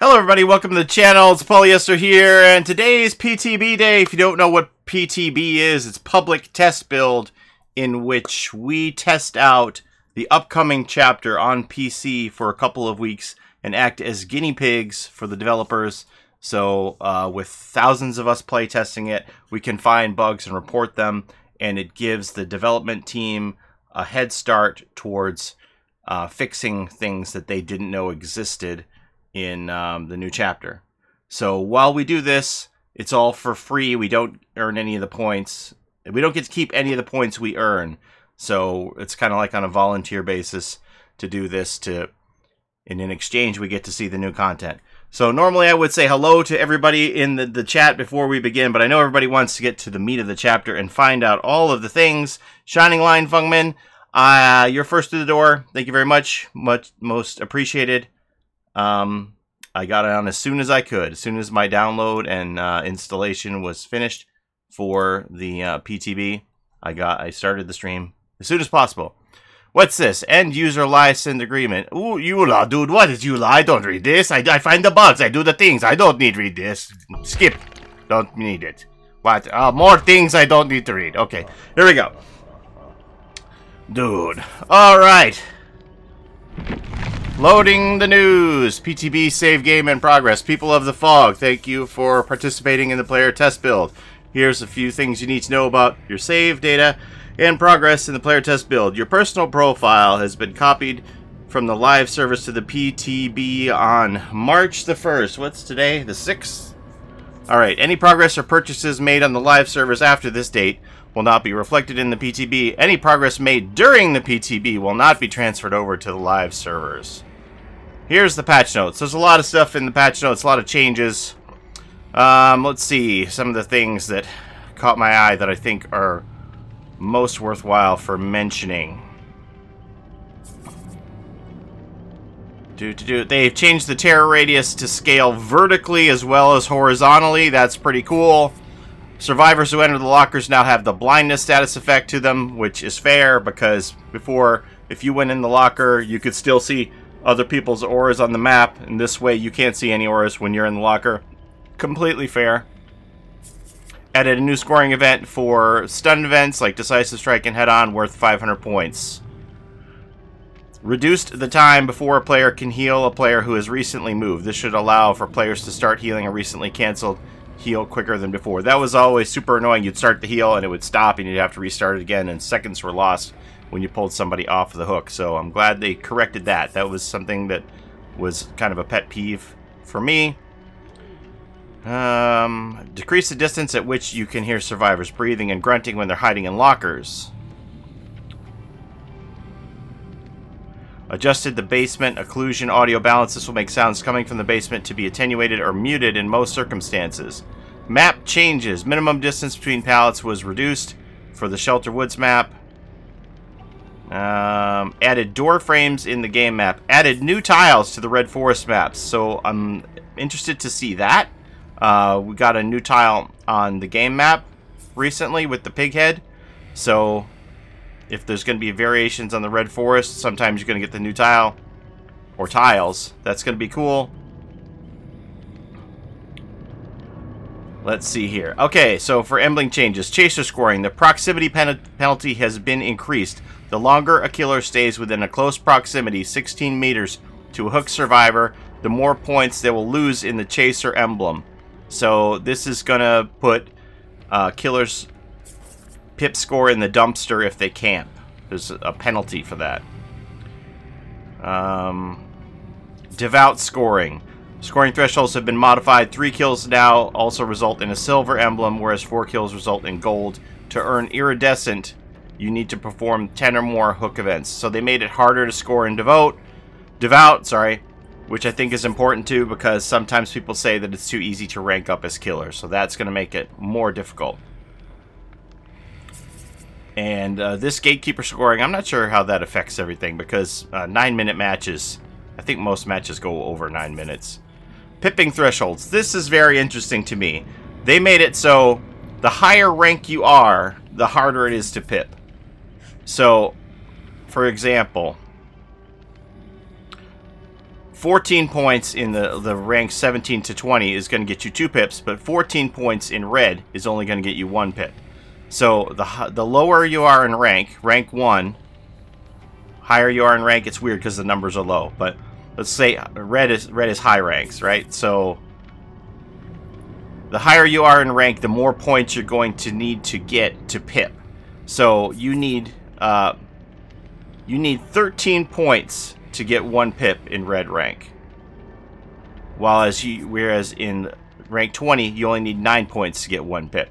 Hello everybody, welcome to the channel. It's Paulie, Esther here, and today's PTB day. If you don't know what PTB is, it's public test build in which we test out the upcoming chapter on PC for a couple of weeks and act as guinea pigs for the developers. So with thousands of us play testing it, we can find bugs and report them, and it gives the development team a head start towards fixing things that they didn't know existed in the new chapter. So while we do this, it's all for free. We don't earn any of the points. We don't get to keep any of the points we earn. So it's kind of like on a volunteer basis to do this, and in exchange we get to see the new content. So normally I would say hello to everybody in the chat before we begin, but I know everybody wants to get to the meat of the chapter and find out all of the things. Shining Line Fungman, you're first to the door. Thank you very much. Most appreciated. I got it on as soon as I could. As soon as my download and installation was finished for the PTB, I started the stream as soon as possible. What's this? End user license agreement. Ooh, EULA, dude, what is EULA? I don't read this. I find the bugs. I do the things. I don't need to read this. Skip. Don't need it. What? More things I don't need to read. Okay, here we go. Dude. All right. Loading the news. PTB save game in progress. People of the Fog, thank you for participating in the player test build. Here's a few things you need to know about your save data and progress in the player test build. Your personal profile has been copied from the live service to the PTB on March the 1st. What's today? The 6th? Alright, any progress or purchases made on the live service after this date will not be reflected in the PTB. Any progress made during the PTB will not be transferred over to the live servers. Here's the patch notes. There's a lot of stuff in the patch notes, a lot of changes. Let's see some of the things that caught my eye that I think are most worthwhile for mentioning. They've changed the terror radius to scale vertically as well as horizontally. That's pretty cool. Survivors who enter the lockers now have the blindness status effect to them, which is fair because before, if you went in the locker, you could still see other people's auras on the map, and this way you can't see any auras when you're in the locker. Completely fair. Added a new scoring event for stun events like Decisive Strike and Head On, worth 500 points. Reduced the time before a player can heal a player who has recently moved. This should allow for players to start healing a recently cancelled heal quicker than before. That was always super annoying. You'd start the heal and it would stop and you'd have to restart it again, and seconds were lost when you pulled somebody off the hook. So I'm glad they corrected that. That was something that was kind of a pet peeve for me. Decrease the distance at which you can hear survivors breathing and grunting when they're hiding in lockers. Adjusted the basement occlusion audio balance. This will make sounds coming from the basement to be attenuated or muted in most circumstances. Map changes. Minimum distance between pallets was reduced for the Shelter Woods map. Added door frames in the game map. Added new tiles to the Red Forest maps. So I'm interested to see that. We got a new tile on the game map recently with the pig head. So if there's going to be variations on the Red Forest, sometimes you're going to get the new tile. Or tiles. That's going to be cool. Let's see here. Okay, so for embling changes, chaser scoring, the proximity penalty has been increased. The longer a killer stays within a close proximity, 16 meters, to a hook survivor, the more points they will lose in the chaser emblem. So this is going to put killers' pip score in the dumpster if they camp. There's a penalty for that. Devout scoring. Scoring thresholds have been modified. 3 kills now also result in a silver emblem, whereas 4 kills result in gold. To earn iridescent, you need to perform 10 or more hook events. So they made it harder to score in devout, which I think is important too, because sometimes people say that it's too easy to rank up as killers. So that's going to make it more difficult. And this gatekeeper scoring, I'm not sure how that affects everything, because 9-minute matches, I think most matches go over 9 minutes. Pipping thresholds. This is very interesting to me. They made it so the higher rank you are, the harder it is to pip. So, for example, 14 points in the rank 17 to 20 is going to get you 2 pips, but 14 points in red is only going to get you 1 pip. So, the lower you are in rank 1, higher you are in rank, it's weird because the numbers are low, but let's say red is high ranks, right? So the higher you are in rank, the more points you're going to need to get to pip. So you need 13 points to get 1 pip in red rank. Whereas in rank 20, you only need 9 points to get 1 pip.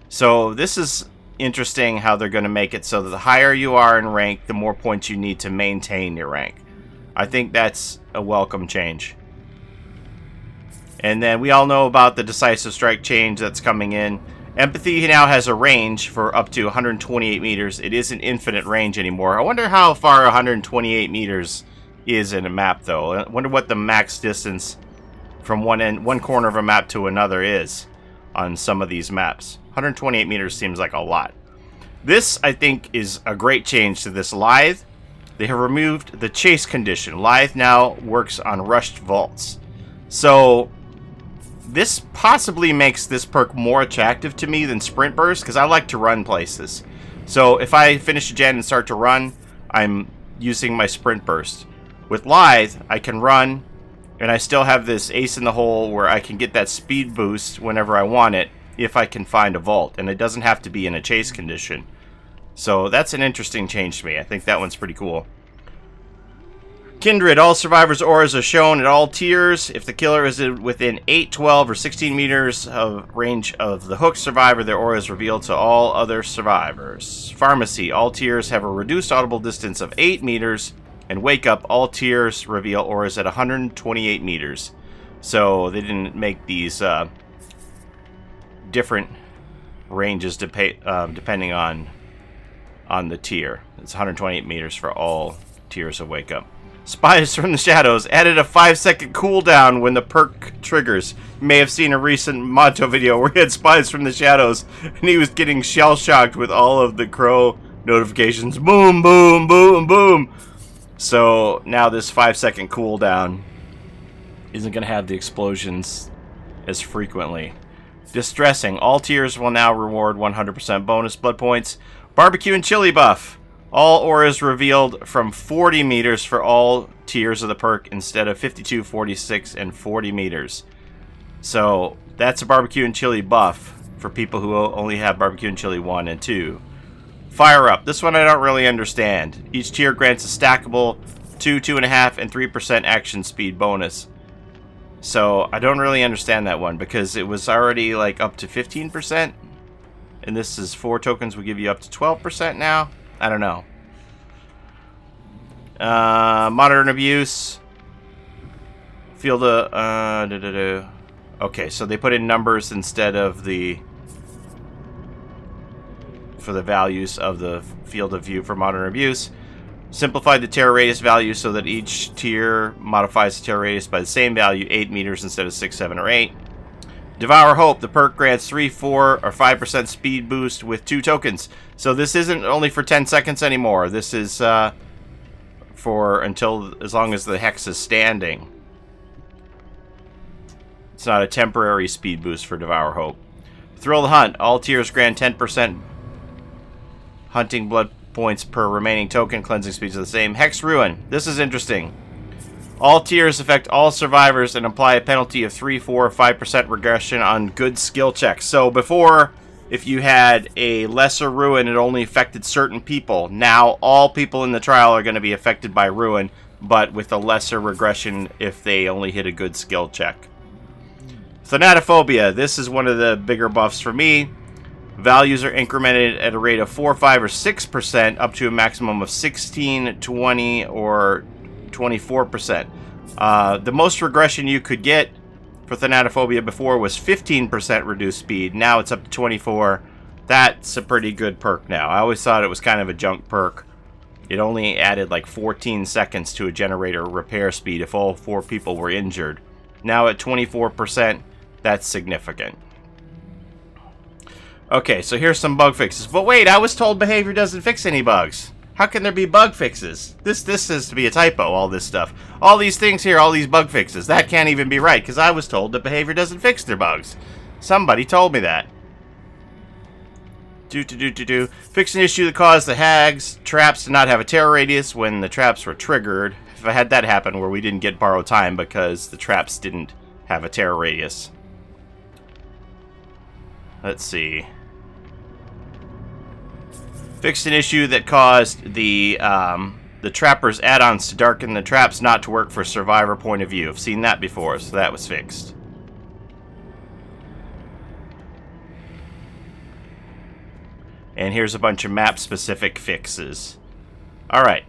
So this is interesting how they're going to make it so that the higher you are in rank, the more points you need to maintain your rank. I think that's a welcome change. And then we all know about the Decisive Strike change that's coming in. Empathy now has a range for up to 128 meters. It isn't infinite range anymore. I wonder how far 128 meters is in a map, though. I wonder what the max distance from one corner of a map to another is on some of these maps. 128 meters seems like a lot. This, I think, is a great change to this Lithe. They have removed the chase condition. Lithe now works on rushed vaults. So this possibly makes this perk more attractive to me than Sprint Burst, because I like to run places. So if I finish a gen and start to run, I'm using my Sprint Burst. With Lithe, I can run, and I still have this ace in the hole where I can get that speed boost whenever I want it, if I can find a vault. And it doesn't have to be in a chase condition. So that's an interesting change to me. I think that one's pretty cool. Kindred. All survivors' auras are shown at all tiers. If the killer is within 8, 12, or 16 meters of range of the hook survivor, their aura is revealed to all other survivors. Pharmacy. All tiers have a reduced audible distance of 8 meters. And Wake Up. All tiers reveal auras at 128 meters. So they didn't make these different ranges depending on the tier. It's 128 meters for all tiers of Wake Up. Spies from the Shadows added a 5-second cooldown when the perk triggers. You may have seen a recent Monto video where he had Spies from the Shadows and he was getting shell-shocked with all of the crow notifications. Boom, boom, boom, boom. So now this 5-second cooldown isn't going to have the explosions as frequently. Distressing. All tiers will now reward 100% bonus blood points. Barbecue and Chilli buff. All auras revealed from 40 meters for all tiers of the perk instead of 52, 46, and 40 meters. So that's a Barbecue and Chilli buff for people who only have Barbecue and Chilli 1 and 2. Fire Up. This one I don't really understand. Each tier grants a stackable 2, 2.5, and 3% action speed bonus. So I don't really understand that one because it was already like up to 15%. And this is 4 tokens will give you up to 12% now. I don't know. Modern Abuse. Field of... Okay, so they put in numbers instead of the... for the values of the field of view for Modern Abuse. Simplified the terror radius value so that each tier modifies the terror radius by the same value, 8 meters instead of 6, 7, or 8. Devour Hope. The perk grants 3, 4, or 5% speed boost with 2 tokens. So this isn't only for 10 seconds anymore. This is for as long as the hex is standing. It's not a temporary speed boost for Devour Hope. Thrill the Hunt. All tiers grant 10% hunting blood points per remaining token. Cleansing speeds are the same. Hex Ruin. This is interesting. All tiers affect all survivors and apply a penalty of 3, 4, or 5% regression on good skill checks. So before, if you had a lesser Ruin, it only affected certain people. Now all people in the trial are going to be affected by Ruin, but with a lesser regression if they only hit a good skill check. Thanatophobia. This is one of the bigger buffs for me. Values are incremented at a rate of 4, 5, or 6% up to a maximum of 16, 20, or 24%. The most regression you could get for Thanatophobia before was 15% reduced speed. Now it's up to 24. That's a pretty good perk now. I always thought it was kind of a junk perk. It only added like 14 seconds to a generator repair speed if all 4 people were injured. Now at 24%, that's significant. Okay, so here's some bug fixes. But wait, I was told behavior doesn't fix any bugs. How can there be bug fixes? This has to be a typo, all this stuff. All these things here, all these bug fixes. That can't even be right, because I was told that behavior doesn't fix their bugs. Somebody told me that. Fix an issue that caused the hags traps to not have a terror radius when the traps were triggered. If I had that happen where we didn't get borrowed time because the traps didn't have a terror radius. Let's see. Fixed an issue that caused the Trapper's add-ons to darken the traps not to work for survivor point of view. I've seen that before, so that was fixed. And here's a bunch of map-specific fixes. Alright.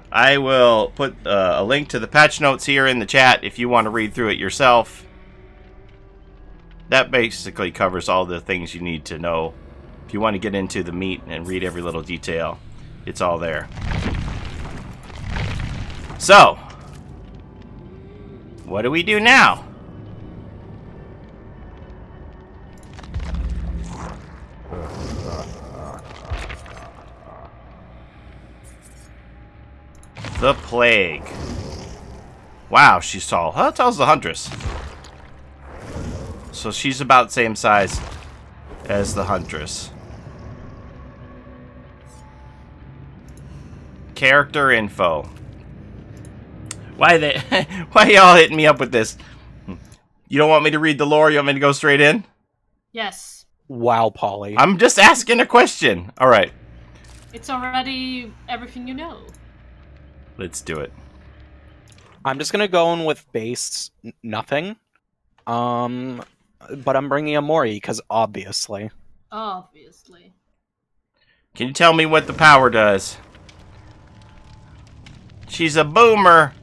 I will put a link to the patch notes here in the chat if you want to read through it yourself. That basically covers all the things you need to know. If you want to get into the meat and read every little detail, it's all there. So, what do we do now? The Plague. Wow, she's tall. How tall is the Huntress? So she's about the same size as the Huntress. Character info. Why y'all hitting me up with this? You don't want me to read the lore? You want me to go straight in? Yes. Wow, Paulie. I'm just asking a question. All right. It's already everything you know. Let's do it. I'm just gonna go in with base nothing. But I'm bringing a mori because obviously. Obviously. Can you tell me what the power does? She's a boomer.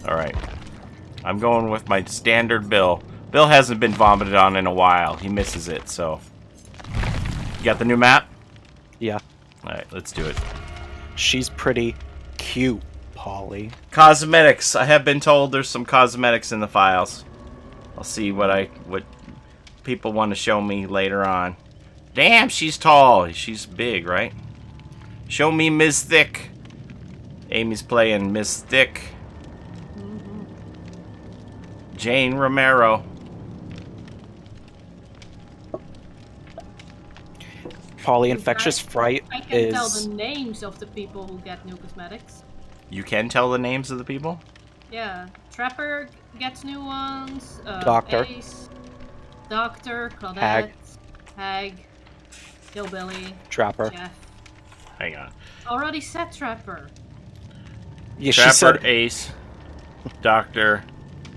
Alright. I'm going with my standard Bill. Bill hasn't been vomited on in a while. He misses it, so. You got the new map? Yeah. Alright, let's do it. She's pretty cute, Paulie. Cosmetics. I have been told there's some cosmetics in the files. I'll see what people want to show me later on. Damn, she's tall. She's big, right? Show me Ms. Thick. Amy's playing Ms. Thick. Jane Romero. Paulie, Infectious Fright I can tell the names of the people who get new cosmetics. You can tell the names of the people? Yeah. Trapper gets new ones. Doctor. Ace, Doctor, Claudette, Hag, Hillbilly, Trapper. Jeff. Hang on. Already said Trapper. Yeah, Trapper, she said Ace, Doctor,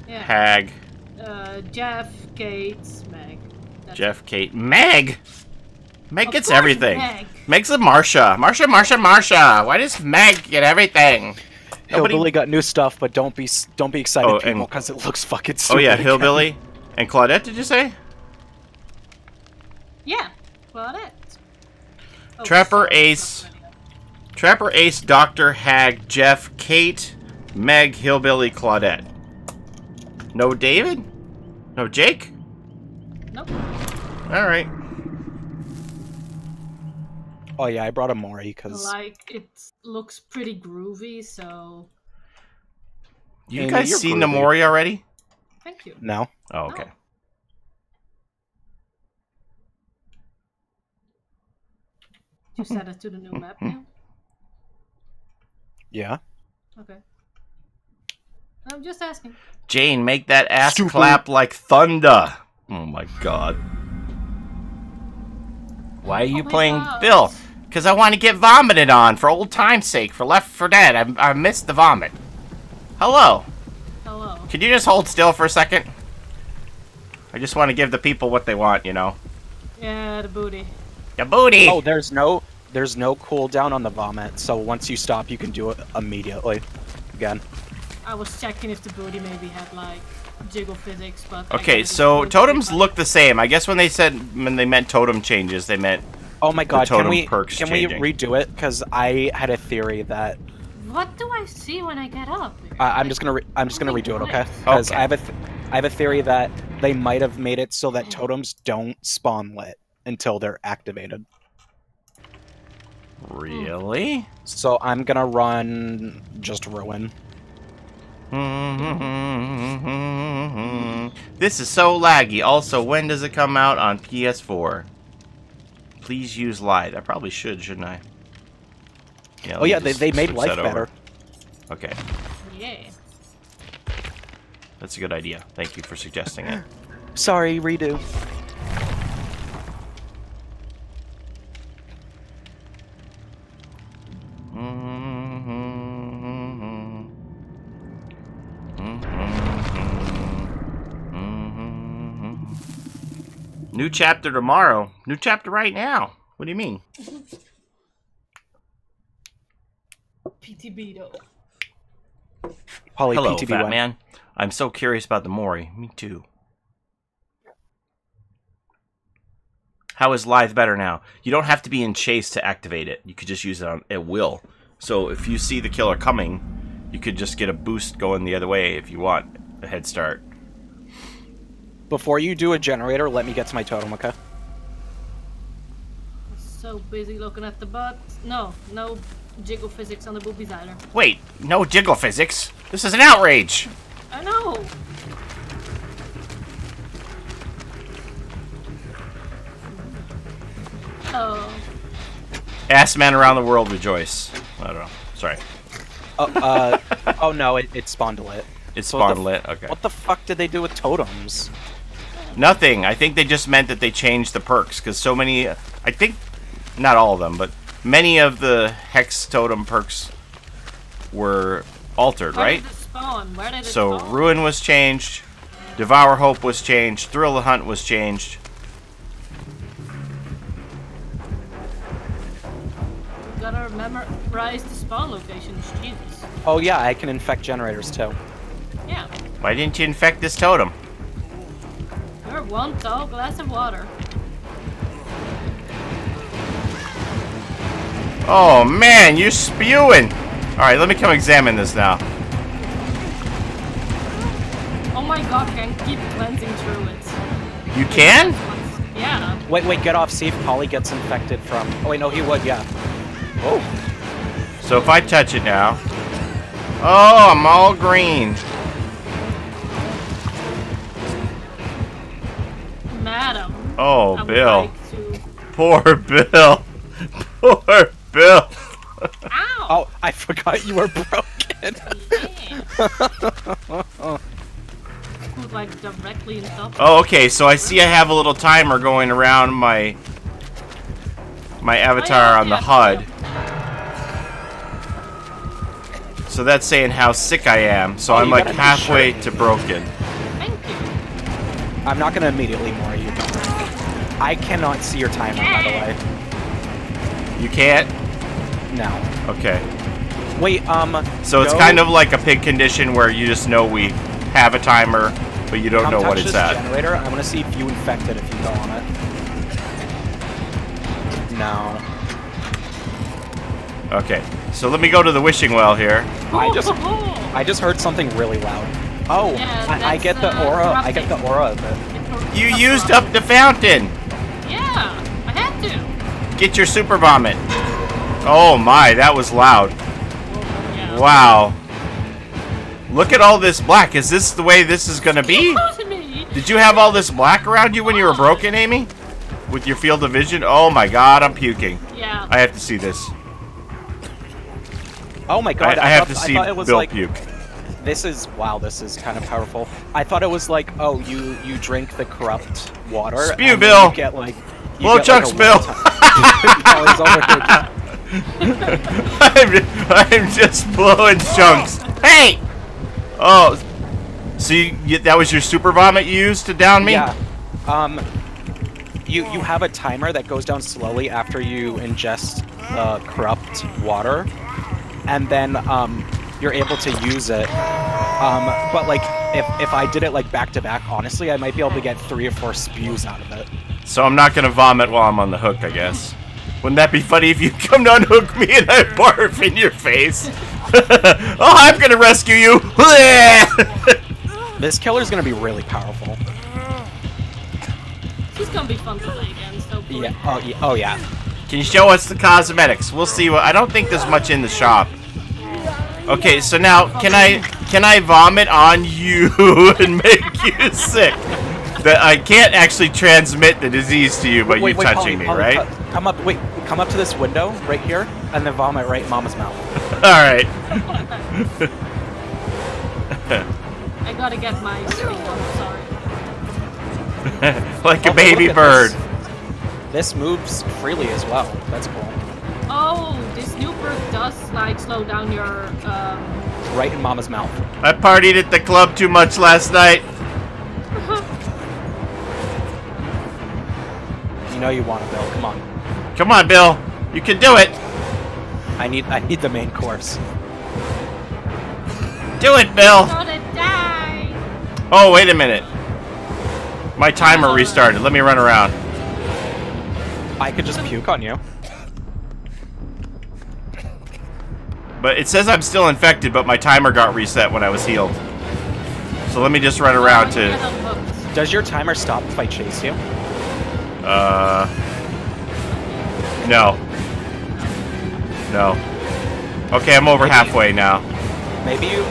Yeah. Hag. Jeff, Kate, Meg. That's Jeff, Kate, Meg! Meg Of gets course, everything. Meg. Meg's a Marsha. Marsha. Why does Meg get everything? Hillbilly got new stuff, but don't be excited, Oh, people, and- because it looks fucking stupid. Oh yeah, again. Hillbilly. And Claudette, did you say? Yeah. Claudette. Oh, Trapper sorry, Ace. not ready yet. Trapper Ace, Dr. Hag, Jeff, Kate, Meg, Hillbilly, Claudette. No David? No Jake? Nope. Alright. Oh yeah, I brought a mori because Like, it looks pretty groovy, so... You Amy, guys you're seen the groovy. mori already? Thank you. no. Oh, okay. No. You set it to the new map now? Yeah. Okay. I'm just asking. Jane, make that ass Stupid. clap like thunder. Oh my god. Why are you my playing God. Bill? Because I want to get vomited on for old time's sake, for Left 4 Dead. I missed the vomit. Hello. Hello. Could you just hold still for a second? I just want to give the people what they want, you know. Yeah, the booty. The booty! Oh, there's no cooldown on the vomit, so once you stop, you can do it immediately. Again. I was checking if the booty maybe had, like, jiggle physics, but... I Okay, guess it's so good totems to be look the same. I guess when they meant totem changes, they meant... Oh my god, totem can we perks changing. redo it? Because I had a theory that fine. What do I see when I get up? I'm just gonna redo it, okay? Nice. Because Okay. I have a theory that they might have made it so that totems don't spawn lit until they're activated. Really? So I'm gonna run just ruin. This is so laggy. Also, when does it come out on PS4? Please use light. I probably should, shouldn't I? Yeah, Oh yeah, let me they just made switch life that over. better. Okay, Yeah. that's a good idea. Thank you for suggesting it. Sorry, redo. New chapter tomorrow. New chapter right now. What do you mean? PTB, though. Paulie, Hello, PTB fat one. man. I'm so curious about the mori. Me too. How is Lithe better now? You don't have to be in chase to activate it. You could just use it on at will. So if you see the killer coming, you could just get a boost going the other way if you want a head start. Before you do a generator, let me get to my totem, okay? So busy looking at the butt. No jiggle physics on the boobies either. Wait, no jiggle physics. This is an outrage. I know. Oh. Ass men around the world rejoice. I don't know. Sorry. Oh no, it spawned lit. It's So what spawned the lit. Okay. What the fuck did they do with totems? Nothing. I think they just meant that they changed the perks because so many. I think not all of them, but many of the hex totem perks were altered, Where right? did it spawn? Where did it So spawn? Ruin was changed, Devour Hope was changed, Thrill the Hunt was changed. You gotta memorize the spawn locations. Jesus. Oh yeah, I can infect generators too. Yeah. Why didn't you infect this totem? You're one tall glass of water. Oh man, you're spewing! Alright, let me come examine this now. Oh my god, I can keep cleansing through it. You can? Yeah. Wait, get off. See if Paulie gets infected from. Oh wait, no, he would. Yeah. Oh. So if I touch it now. Oh, I'm all green. Madam. Oh, I would Bill. like to... Poor Bill. Poor Bill. Ow! Oh, I forgot you were broken. Yeah. Like directly in top. Oh, okay, so I see I have a little timer going around my avatar on the HUD. So that's saying how sick I am. So Oh, I'm you like got a new halfway shirt. to broken. Thank you. I'm not gonna immediately more you. I cannot see your timer, by the way. You can't? No. Okay. Wait, So it's go- kind of like a pig condition where you just know we have a timer, but you don't come know what touch it's this at. generator. I want to see if you infect it if you go on it. No. Okay, so let me go to the wishing well here. I just heard something really loud. Oh, Yeah, I get the aura. I get the aura of it. You used up the fountain. Yeah, I had to. Get your super vomit. Oh my, that was loud. Yeah. Wow. Look at all this black. Is this the way this is gonna be? Did you have all this black around you when you were broken, Amy? With your field of vision? Oh my god, I'm puking. Yeah. I have to see this. Oh my god, I have to see it was Bill like, puke. this is kind of powerful. I thought it was like, oh, you drink the corrupt water. Spew, and Bill. You get like Blow chunks, Bill. I'm just blowing chunks. Hey! Oh, so that was your super vomit you used to down me? Yeah. You have a timer that goes down slowly after you ingest corrupt water, and then you're able to use it. But like if I did it like back to back, honestly, I might be able to get 3 or 4 spews out of it. So I'm not gonna vomit while I'm on the hook, I guess. Wouldn't that be funny if you come to unhook me and I barf in your face? Oh, I'm gonna rescue you! This killer's gonna be really powerful. She's gonna be fun to play against, hopefully. Yeah. Oh yeah. Can you show us the cosmetics? We'll see. I don't think there's much in the shop. Okay, so now can I vomit on you and make you sick? That I can't actually transmit the disease to you, but you touching me, right? Come up to this window right here, and then vomit right in Mama's mouth. All right. I gotta get my string on, sorry. Like a baby bird. This moves freely as well. That's cool. Oh, this new perk does like slow down your Right in Mama's mouth. I partied at the club too much last night. You know you want it, Bill. Come on. Come on, Bill. You can do it. I need the main course. Do it, Bill. I'm gonna die. Oh, wait a minute. My timer restarted. Let me run around. I could just puke on you. But it says I'm still infected, but my timer got reset when I was healed. So let me just run around to... Does your timer stop if I chase you? No. No. Okay, I'm over halfway now. Maybe you...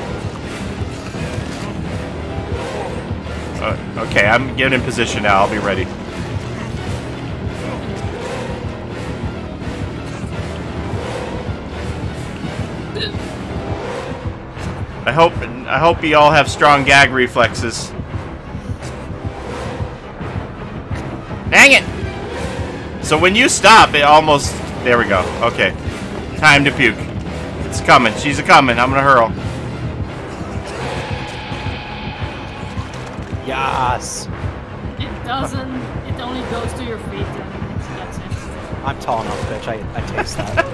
Okay, I'm getting in position now. I'll be ready. I hope you all have strong gag reflexes. Dang it! So when you stop, it almost... There we go. Okay. Time to puke. It's coming. She's a-coming. I'm gonna hurl. Yes! It doesn't. It only goes to your feet and that's it. I'm tall enough, bitch. I taste that.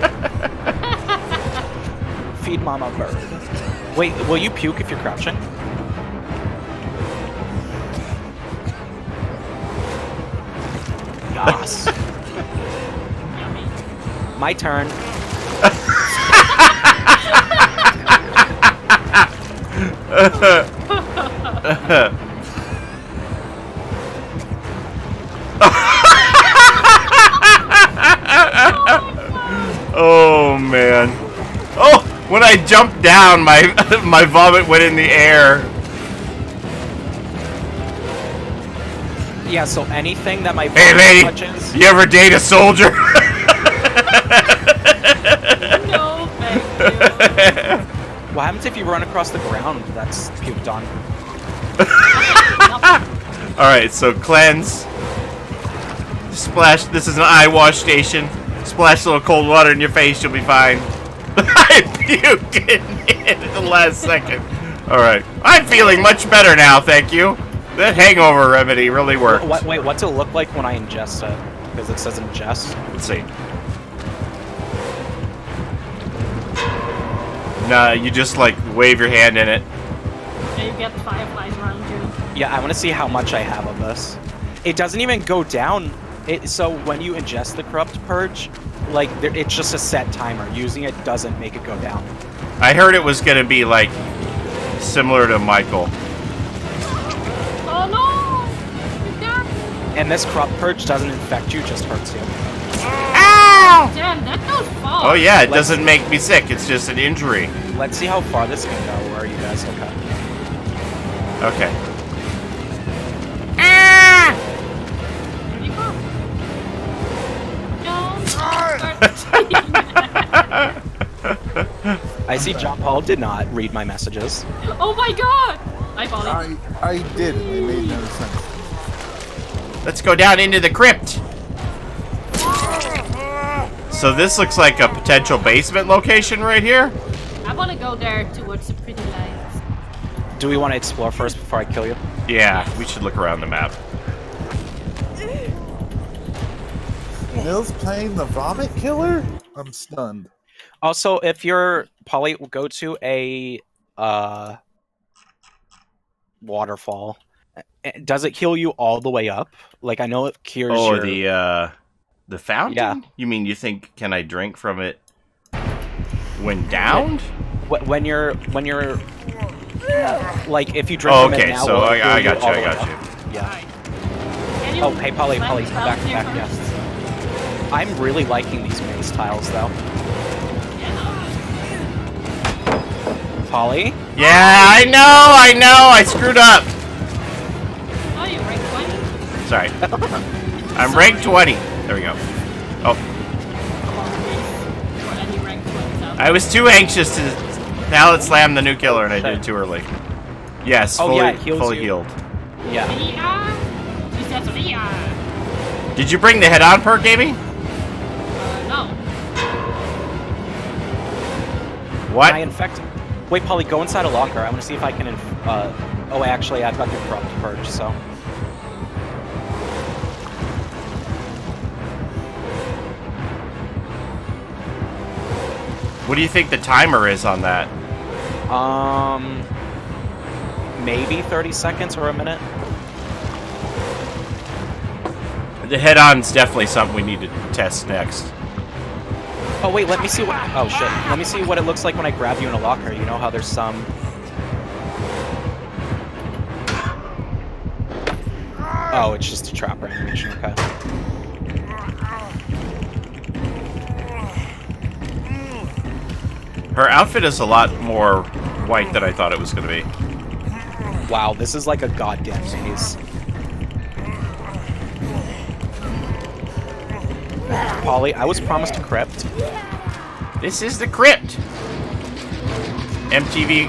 Feed Mama bird. Wait, will you puke if you're crouching? Yes. My turn. Oh man. Oh, when I jumped down, my my vomit went in the air. Yeah, so anything that my Hey lady, touches... you ever date a soldier? No, thank you. What happens if you run across the ground that's puked on? Alright, so cleanse. Splash, this is an eye wash station. Splash a little cold water in your face, you'll be fine. I puked in at the last second. Alright, I'm feeling much better now, thank you. That hangover remedy really worked. Wait, what's it look like when I ingest it? Because it says ingest. Let's see. Nah, you just like wave your hand in it. Yeah, you get fireflies around you. Yeah, I want to see how much I have of this. It doesn't even go down. So when you ingest the corrupt purge, like, it's just a set timer. Using it doesn't make it go down. I heard it was gonna be like similar to Michael. Oh no! You got me. And this Corrupt Purge doesn't infect you, just hurts you. Ow! Damn, that goes far. Oh yeah, it doesn't make me sick. It's just an injury. Let's see how far this can go. Where are you guys? Okay. Okay. Where you go? I see John Paul did not read my messages. Oh my god! Hi, Paulie. I did, and it made no sense. Let's go down into the crypt. So this looks like a potential basement location right here. I want to go there towards the pretty lights. Do we want to explore first before I kill you? Yeah, we should look around the map. Mill's playing the Vomit Killer? I'm stunned. Also, if you're Paulie, go to a waterfall. Does it heal you all the way up? Like, I know it cures your... the fountain? Yeah. You mean you think, can I drink from it when downed? When you're like, if you drink from it now... so will it heal I got all you, the way up? Yeah. Oh, hey, Paulie, come back, yeah. I'm really liking these maze tiles, though. Paulie? Yeah, I know, I screwed up. Oh, you're rank 20? Sorry. I'm rank 20. There we go. Oh. I was too anxious to pallet slam the new killer, and I did it too early. Yes, fully healed. Yeah. Did you bring the head-on perk, Amy? No. What? I infect... Wait, Paulie, go inside a locker. I want to see if I can... Oh, actually, I've got the Corrupt Purge, so... What do you think the timer is on that? Maybe 30 seconds or a minute. The head-on's definitely something we need to test next. Oh, wait, let me see what... Oh, shit. Let me see what it looks like when I grab you in a locker. You know how there's some... Oh, it's just a trapper animation, okay. Her outfit is a lot more white than I thought it was going to be. Wow, this is like a goddamn maze. Paulie, I was promised a crypt. This is the crypt. MTV.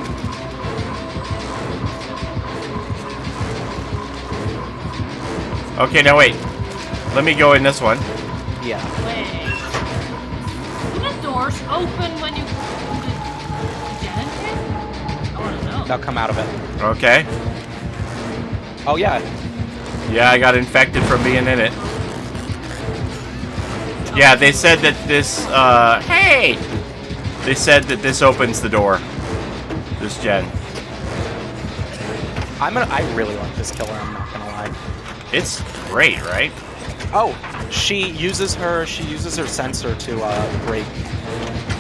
Okay, now wait. Let me go in this one. Yeah. Wait. Do the doors open when you get in here? I want to know. Now come out of it. Okay. Oh, yeah. Yeah, I got infected from being in it. Yeah, they said that this, hey! They said that this opens the door. This gen. I really like this killer, I'm not gonna lie. It's great, right? Oh, she uses her sensor to, break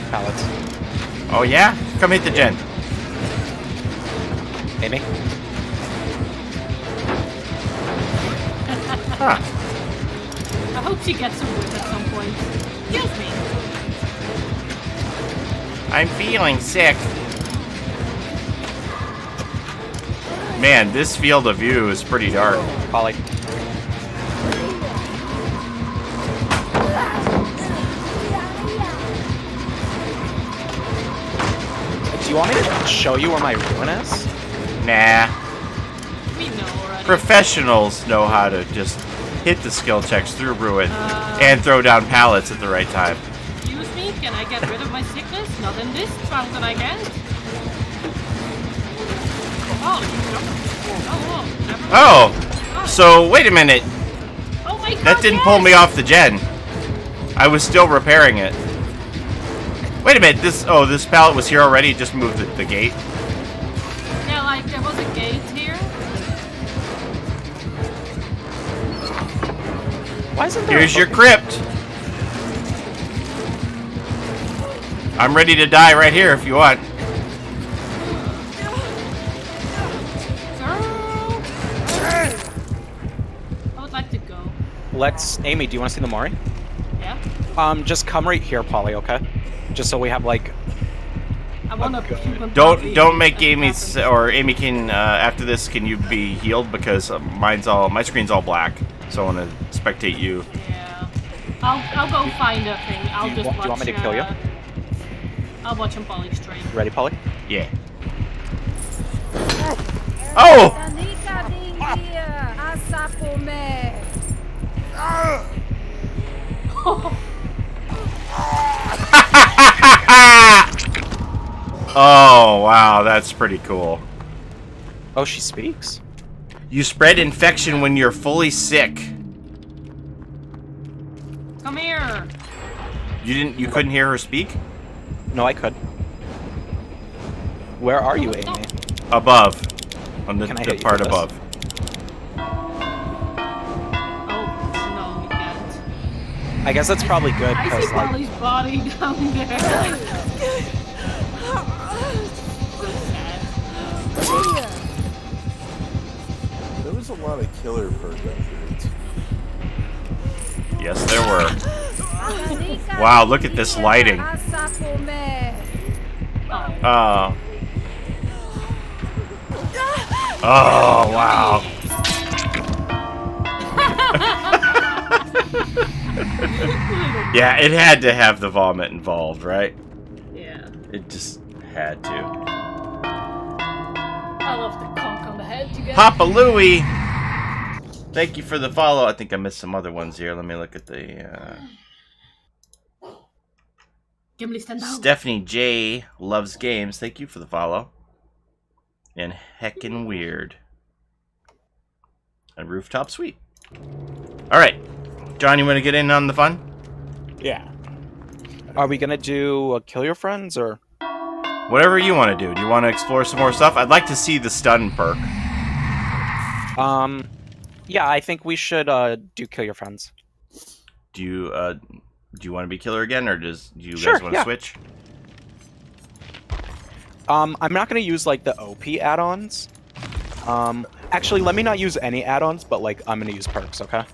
pallets. Oh, yeah? Come hit the gen. Amy? Huh. I hope she gets some wood at some point. Excuse me. I'm feeling sick. Man, this field of view is pretty dark. Paulie. Do you want me to show you where my ruin is? Nah. We know already. Professionals know how to just hit the skill checks through Ruin and throw down pallets at the right time. Excuse me, can I get rid of my sickness? Not in this trunk that I can't. Oh, so wait a minute. Oh my god, That didn't pull me off the gen. I was still repairing it. Wait a minute, this pallet was here already, just moved the gate. Yeah, like there was a gate here. Why isn't there Here's your crypt. I'm ready to die right here if you want. I would like to go. Amy, do you want to see the mori? Yeah? Just come right here, Paulie, okay? Just so we have, like... I want to... Don't make Amy... Or Amy can... after this, can you be healed? Because my screen's all black. So I want to spectate you. Yeah. I'll go find a thing. I'll just watch... Do you want me to kill you? I'll watch him Paulie straight. Ready, Paulie? Yeah. Oh! Oh, wow, that's pretty cool. Oh, she speaks. You spread infection when you're fully sick. Come here. You couldn't hear her speak? No, I could. Where are you, Amy? Above. On the Can I hit you part with this? above. Oh, no, you can't. I guess that's probably good, I because, see like... Paulie's body down there. So sad. There was a lot of killer perk upgrades. Yes, there were. Wow, look at this lighting. Oh. Oh, wow. Yeah, it had to have the vomit involved, right? Yeah. It just had to. I love the conk on the head you get. Papa Louie! Thank you for the follow. I think I missed some other ones here. Let me look at the... Gimli, stand down. Stephanie J. Loves Games. Thank you for the follow. And Heckin' Weird. And Rooftop Suite. Alright. John, you want to get in on the fun? Yeah. Are we gonna do Kill Your Friends, or...? Whatever you want to do. Do you want to explore some more stuff? I'd like to see the stun perk. Yeah, I think we should, do Kill Your Friends. Do you want to be killer again, or do you Sure, guys want to yeah. switch? I'm not gonna use, like, the OP add-ons. Actually, let me not use any add-ons, but, like, I'm gonna use perks, okay?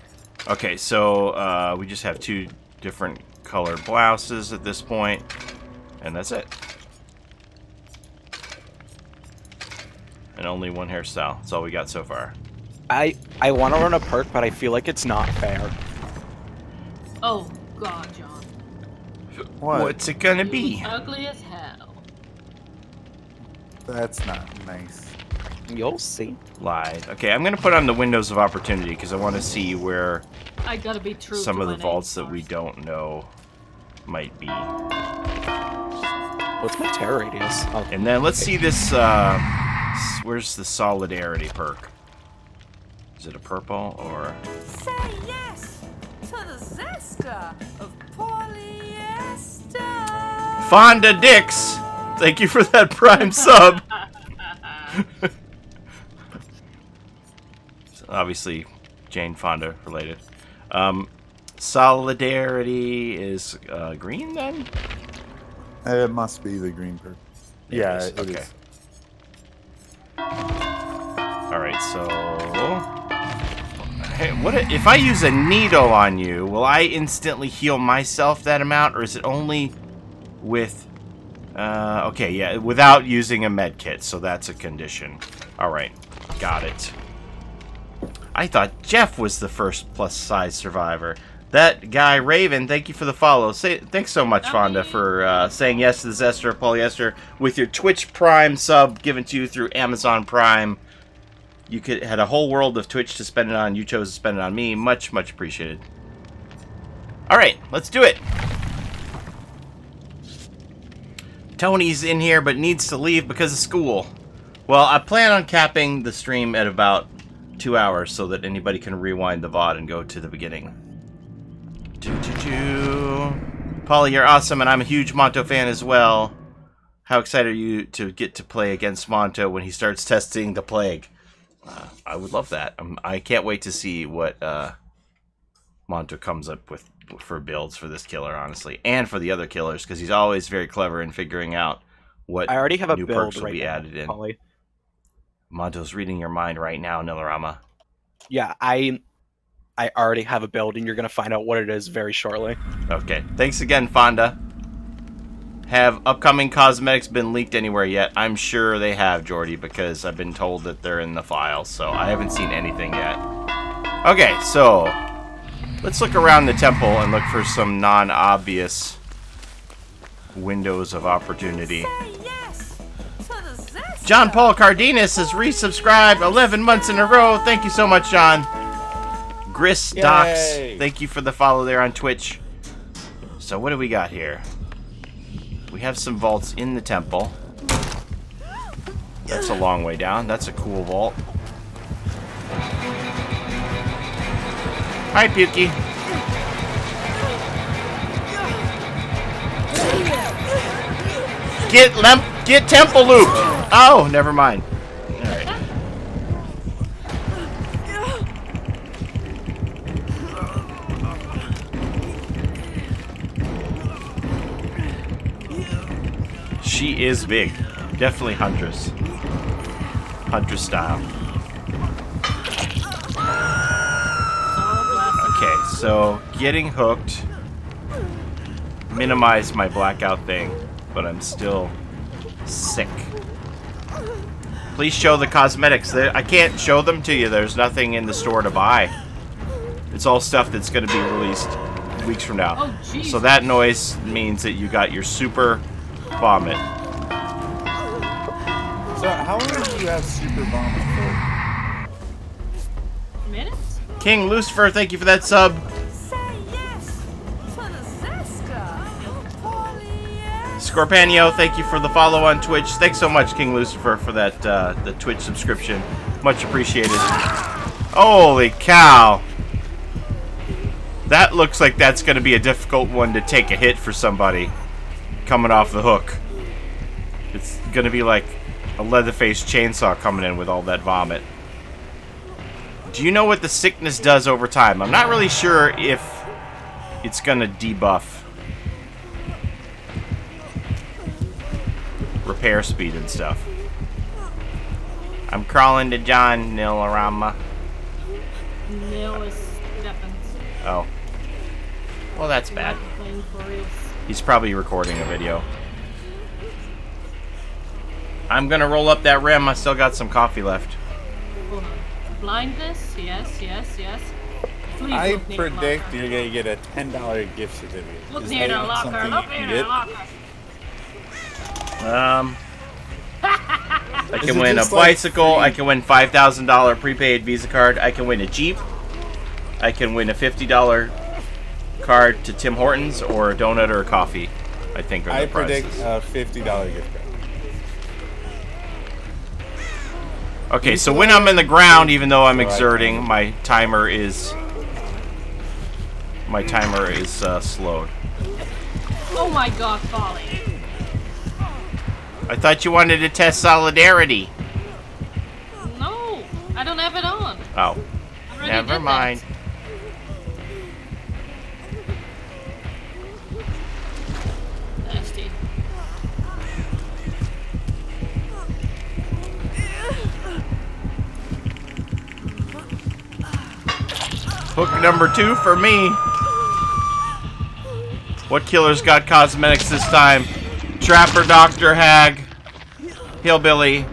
Okay, so, we just have two different colored blouses at this point, and that's it. And only one hairstyle. That's all we got so far. I want to run a perk, but I feel like it's not fair. Oh, God, John. What? What's it gonna be? Ugly as hell. That's not nice. You'll see. Lied. Okay, I'm gonna put on the windows of opportunity because I want to see where I gotta be true some to of the my vaults name that we first. don't know might be. What's my terror radius? Oh. And then let's see this, where's the Solidarity perk? Is it a purple, or... Say yes to the zester of polyester. Fonda Dix! Thank you for that Prime sub! Obviously, Jane Fonda related. Solidarity is green, then? It must be the green perk. Yeah, is, it okay. is. Alright, so... Hey, if I use a needle on you, will I instantly heal myself that amount, or is it only with... okay, yeah, without using a med kit, so that's a condition. Alright, got it. I thought Jeff was the first plus-size survivor. That guy, Raven, thank you for the follow. Thanks so much, Fonda, for saying yes to the Zester of Polyester with your Twitch Prime sub given to you through Amazon Prime. You had a whole world of Twitch to spend it on. You chose to spend it on me. Much, much appreciated. Alright, let's do it. Tony's in here but needs to leave because of school. Well, I plan on capping the stream at about 2 hours so that anybody can rewind the VOD and go to the beginning. Paulie, you're awesome, and I'm a huge Monto fan as well. How excited are you to get to play against Monto when he starts testing the Plague? I would love that. I can't wait to see what Monto comes up with for builds for this killer, honestly, and for the other killers, because he's always very clever in figuring out what I already have a new build perks will right be now, added in. Paulie. Monto's reading your mind right now, Nilarama. Yeah, I already have a build, and you're gonna find out what it is very shortly. Okay, thanks again, Fonda. Have upcoming cosmetics been leaked anywhere yet? I'm sure they have, Jordy, because I've been told that they're in the files, so I haven't seen anything yet. Okay, so let's look around the temple and look for some non-obvious windows of opportunity. Say yes to the Zesta. John Paul Cardenas has resubscribed 11 months in a row. Thank you so much, John. Gris Docs, thank you for the follow there on Twitch. So what do we got here? We have some vaults in the temple. That's a long way down. That's a cool vault. Hi, Pukey. Get temple looped. Oh, never mind. All right. She is big. Definitely Huntress. Huntress style. Okay, so getting hooked. Minimize my blackout thing, but I'm still sick. Please show the cosmetics. I can't show them to you. There's nothing in the store to buy. It's all stuff that's going to be released weeks from now. Oh, jeez. So that noise means that you got your super vomit. So how long do you have super vomit Minutes? King Lucifer, thank you for that sub. Say yes to the Zesta. Paulie, yes. Scorpanio, thank you for the follow on Twitch. Thanks so much, King Lucifer, for that the Twitch subscription. Much appreciated. Holy cow. That looks like that's going to be a difficult one to take a hit for somebody coming off the hook. It's going to be like a Leatherface chainsaw coming in with all that vomit. Do you know what the sickness does over time? I'm not really sure if it's going to debuff repair speed and stuff. I'm crawling to John Nilarama. Nil is weapons. Oh. Well, that's bad. Playing for reals. He's probably recording a video. I'm gonna roll up that rim. I still got some coffee left. Hold on. Blindness? Yes, yes, yes. Please I look near the predict locker. you're gonna get a $10 gift certificate. Look Is near the that locker. something Look you can near the get? locker. I Is can it win a just, like, bicycle. free? I can win $5,000 prepaid Visa card. I can win a Jeep. I can win a $50 card to Tim Hortons or a donut or a coffee. I think are the I prizes. predict a $50 gift card. Okay, so when I'm in the ground, even though I'm So I exerting, can- my timer is slowed. Oh my god, Paulie. I thought you wanted to test solidarity. No, I don't have it on. Oh, I already never did mind. That. Nasty. Hook number 2 for me. What killer's got cosmetics this time? Trapper, Doctor, Hag, Hillbilly.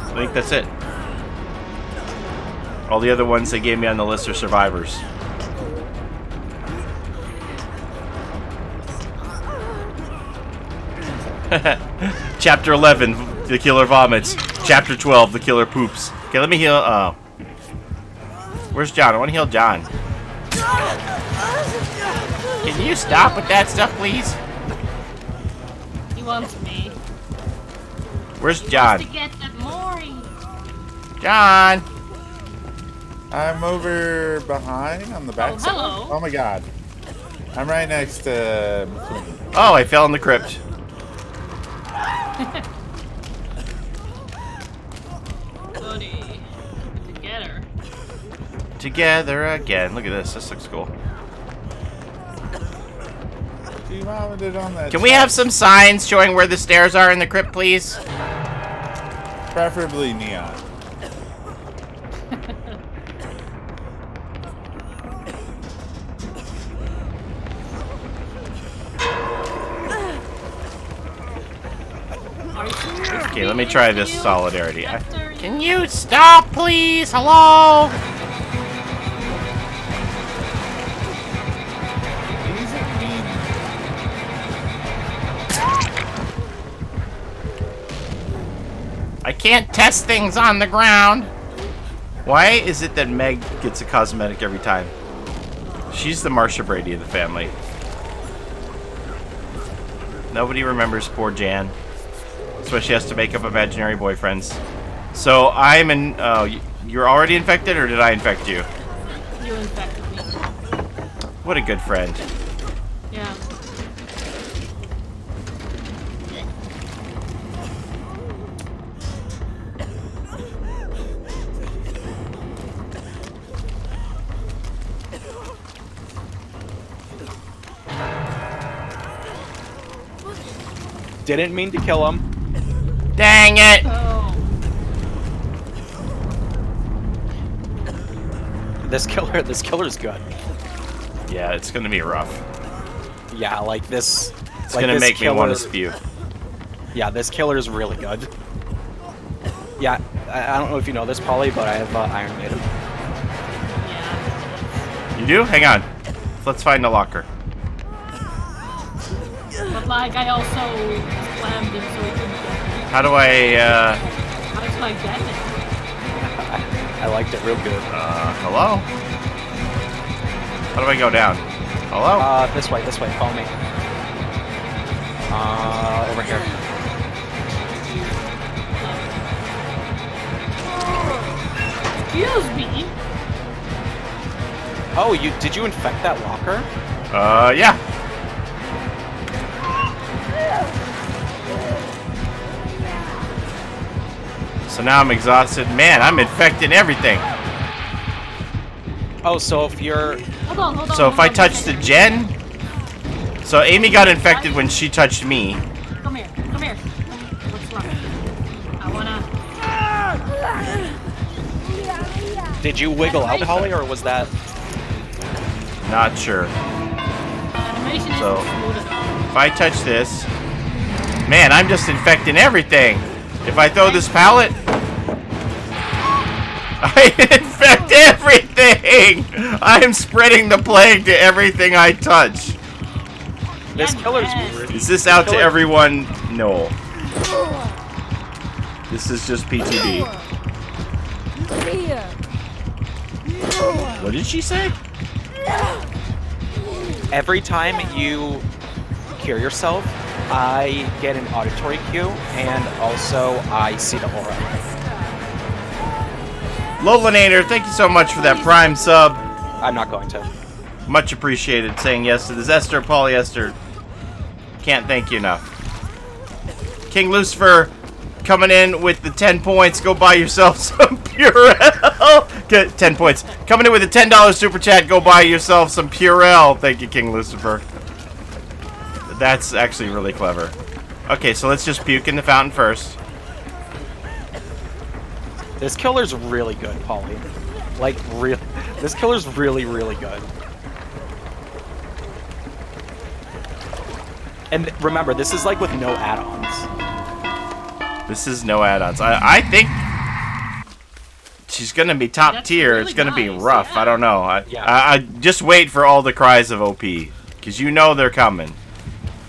I think that's it. All the other ones they gave me on the list are survivors. Chapter 11, the killer vomits. Chapter 12, the killer poops. Okay, let me heal. Oh. Where's John? I want to heal John. Can you stop with that stuff, please? He wants me. Where's To John? get that mori. John! I'm over behind on the back Oh, side. hello. Oh my god. I'm right next to McQueen. Oh, I fell in the crypt. Goody. Keep it together. together again. Look at this. This looks cool. You mounted it on that. Can we have some signs showing where the stairs are in the crypt, please? Preferably neon. Okay, let me try this solidarity. Can you stop, please? Hello? I can't test things on the ground. Why is it that Meg gets a cosmetic every time? She's the Marsha Brady of the family. Nobody remembers poor Jan. That's why she has to make up imaginary boyfriends. So I'm in. Oh, you're already infected, or did I infect you? You infected me. What a good friend. Yeah. Didn't mean to kill him. Dang it! Oh. This killer's good. Yeah, it's gonna be rough. Yeah, like this. It's gonna make me want to spew. Yeah, this killer's really good. Yeah, I don't know if you know this, Paulie, but I have Iron Maiden. Yeah. You do? Hang on. Let's find the locker. But like, I also slammed him so he couldn't get me. How do I, How did I get it? I liked it real good. hello? How do I go down? Hello? This way, follow me. Over here. Excuse me? Oh, did you infect that locker? Yeah. So now I'm exhausted. Man, I'm infecting everything. Oh, so if you're... Hold on. So if I touch the gen... So Amy got infected when she touched me. Come here. What's wrong? I wanna... Did you wiggle out, Paulie, or was that... Not sure. Animation is So, smooth enough. if I touch this... Man, I'm just infecting everything. If I throw this pallet... I infect everything! I'm spreading the plague to everything I touch. This killer's Yes. weird. Is this out to everyone? No. This is just PTB. What did she say? Every time you cure yourself, I get an auditory cue, and also I see the aura. Lolanator, thank you so much for that Prime sub. I'm not going to. Much appreciated saying yes to this. Esther, Polyester. Can't thank you enough. King Lucifer coming in with the 10 points. Go buy yourself some Purell. Get 10 points. Coming in with a $10 super chat. Go buy yourself some Purell. Thank you, King Lucifer. That's actually really clever. Okay, so let's just puke in the fountain first. This killer's really good, Paulie. Like, this killer's really, really good. And remember, this is like with no add-ons. This is no add-ons. I think she's gonna be top That's tier. really It's gonna be nice, rough. yeah. I don't know. Yeah. I just wait for all the cries of OP, because you know they're coming.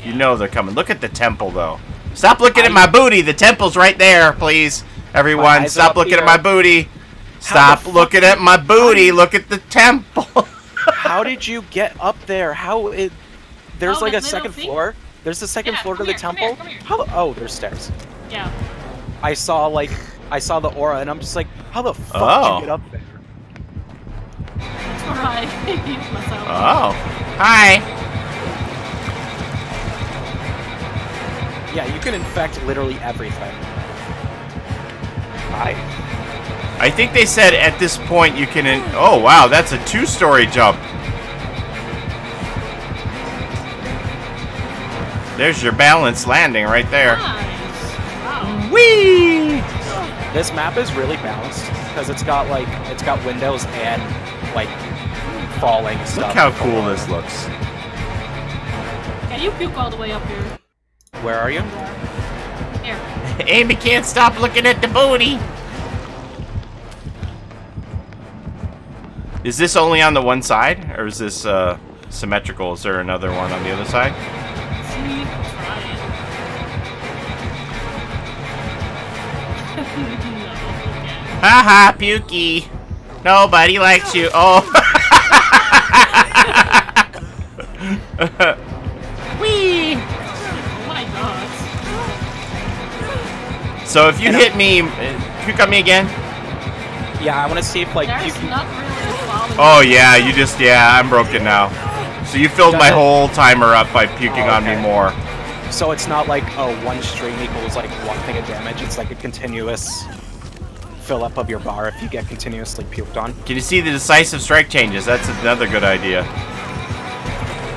You know they're coming. Look at the temple, though. Stop looking at my booty. The temple's right there, please. Everyone, eyes are stop up looking here. at my booty. How Stop the looking fuck at my booty. Look at the temple. How did you get up there? There's Oh, like a that second little thing? floor? There's a second Yeah, floor to come the here, come temple? here, come here. How the... Oh, there's stairs. Yeah. I saw the aura, and I'm just like, how the fuck Oh. did you get up there? That's where I healed myself. Oh. Hi. Yeah, you can infect literally everything. Hi. I think they said at this point you can... Oh, wow, that's a 2-story jump. There's your balance landing right there. Nice. Wow. Whee! This map is really balanced because it's got windows and like falling stuff. Look how cool this looks. Can you puke all the way up here? Where are you? Here. Amy can't stop looking at the booty. Is this only on the one side, or is this symmetrical? Is there another one on the other side? See, try it. No, Haha, Pukey. Nobody likes you. Oh. Whee! oh my god. So if you hit me, puke on me again. Yeah, I want to see if like There's you can. not really a problem. Oh yeah, you just I'm broken now. So you filled my whole timer up by puking on me more. So it's not like one stream equals like one thing of damage. It's like a continuous fill up of your bar if you get continuously puked on. Can you see the decisive strike changes? That's another good idea.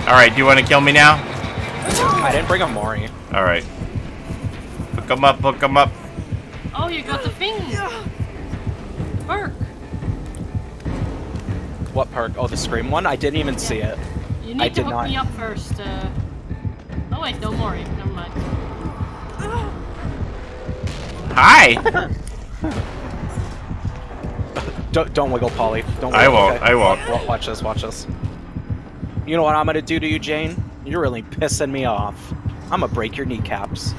All right, do you want to kill me now? I didn't bring a mori. All right. Hook 'em up, hook 'em up. Oh, you got the thing. Perk. What perk? Oh, the scream one? I didn't even see it. You need I to did hook not. me up first. Oh wait, no more. Never mind. Hi. Don't wiggle, Paulie. Don't. I wiggle, won't. okay? I won't. Watch this. Watch this. You know what I'm gonna do to you, Jane? You're really pissing me off. I'm gonna break your kneecaps.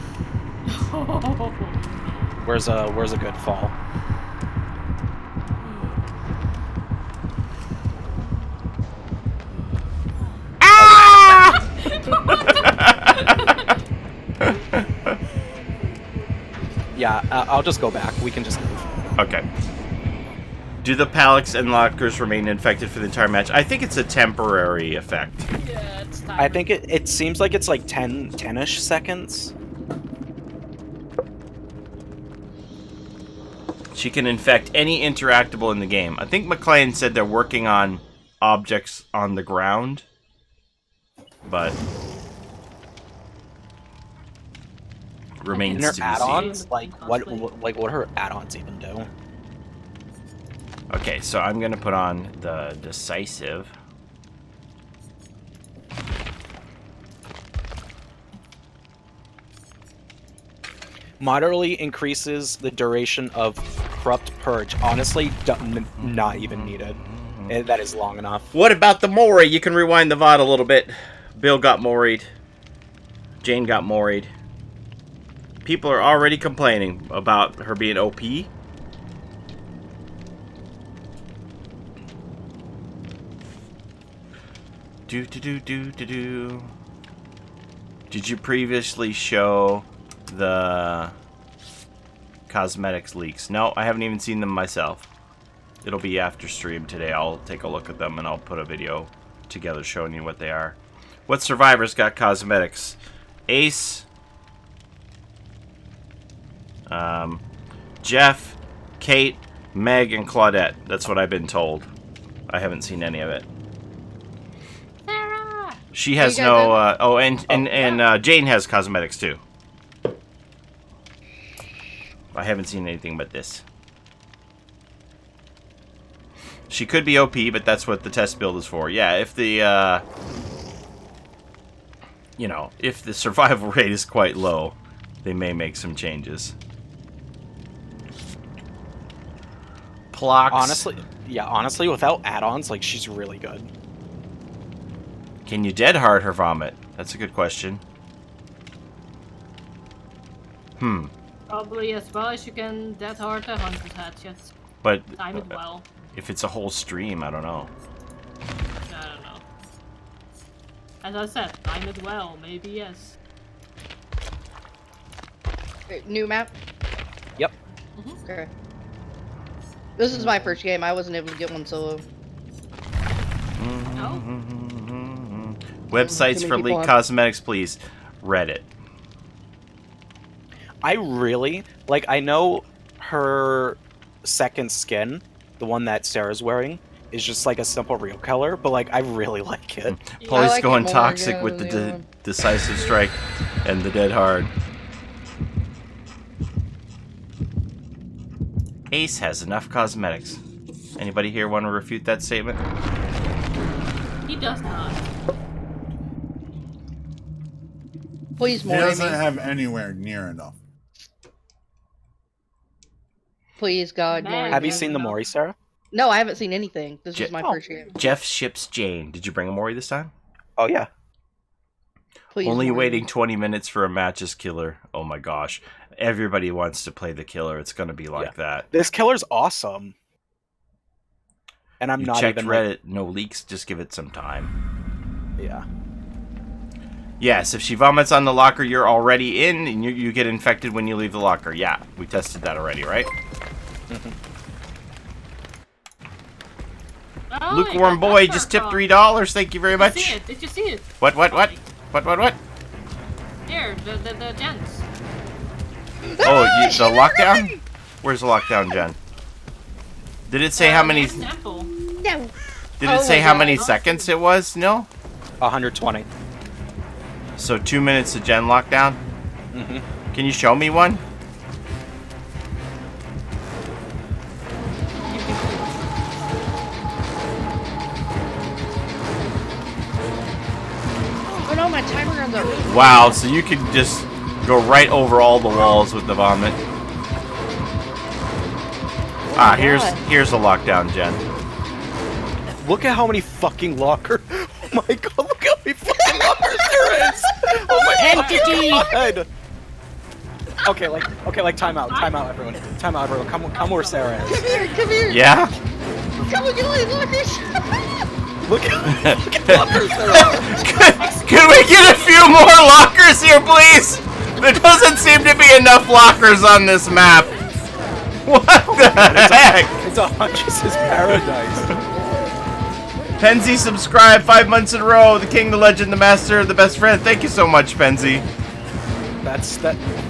Where's a good fall? Yeah, I'll just go back. We can just move. Okay. Do the pallets and lockers remain infected for the entire match? I think it's a temporary effect. Yeah, it's time. I think it seems like it's like 10-ish seconds. She can infect any interactable in the game. I think McLean said they're working on objects on the ground, but remains And her to be add-ons, seen. like what do her add-ons even do? Okay, so I'm gonna put on the decisive. Moderately increases the duration of corrupt purge. Honestly, not even needed. That is long enough. What about the mori? You can rewind the VOD a little bit. Bill got moried. Jane got moried. People are already complaining about her being OP. Do. Did you previously show the cosmetics leaks? No, I haven't even seen them myself. It'll be after stream today. I'll take a look at them and I'll put a video together showing you what they are. What survivors got cosmetics? Ace, Jeff, Kate, Meg, and Claudette. That's what I've been told. I haven't seen any of it. Sarah! She has no. Jane has cosmetics too. I haven't seen anything but this. She could be OP, but that's what the test build is for. Yeah, if the you know, if the survival rate is quite low, they may make some changes. Plox. Honestly, without add-ons, like, she's really good. Can you dead hard her vomit? That's a good question. Probably as well as you can death hard 100 hatchets. But Time it well. if it's a whole stream, I don't know. I don't know. As I said, time it well. Maybe yes. Wait, new map? Yep. Okay. This is my first game. I wasn't able to get one solo. No? Websites Too for many people leaked on. cosmetics, please. Reddit. I really like. I know her second skin, the one that Sarah's wearing, is just like a simple real color, but like I really like it. Paulie's like it going more, toxic yeah, with the than the Decisive Strike and the Dead Hard. Ace has enough cosmetics. Anybody here want to refute that statement? He does not. Please, He more. doesn't Amy. have anywhere near enough. Please, God, Man. more. Have you Amy. seen the Mori, Sarah? No, I haven't seen anything. This is my Oh. first game. Jeff ships Jane. Did you bring a Mori this time? Oh yeah. Please, Only more. waiting 20 minutes for a match as killer. Oh my gosh. Everybody wants to play the killer. It's going to be like that. This killer's awesome. And I'm You not checked even Reddit. No leaks. Just give it some time. yeah. Yes, if she vomits on the locker, you're already in, and you get infected when you leave the locker. Yeah, we tested that already, right? Oh, Lukewarm boy just tipped $3. Thank you very Did you much. see it? Did you see it? What? Here, the gents. Oh, the lockdown? Where's the lockdown, Jen? Did it say how many? Sample. No. Did Oh it say my how God. many seconds it was? No. 120. So 2 minutes to Gen lockdown. Mhm. Can you show me one? Oh no, my timer runs out. Wow. So you can just go right over all the walls with the vomit. Ah, here's the lockdown, Jen. Look at how many fucking lockers. Oh my god, look how many fucking lockers there is! Oh my god! Okay, like time out, everyone. Time out, everyone. Come where Sarah is. Come here. Yeah. Come and get all these lockers. Look at lockers there are. Can we get a few more lockers here, please? There doesn't seem to be enough lockers on this map. What the heck? It's a Huntress's paradise. Penzi subscribed 5 months in a row. The king, the legend, the master, the best friend. Thank you so much, Penzi.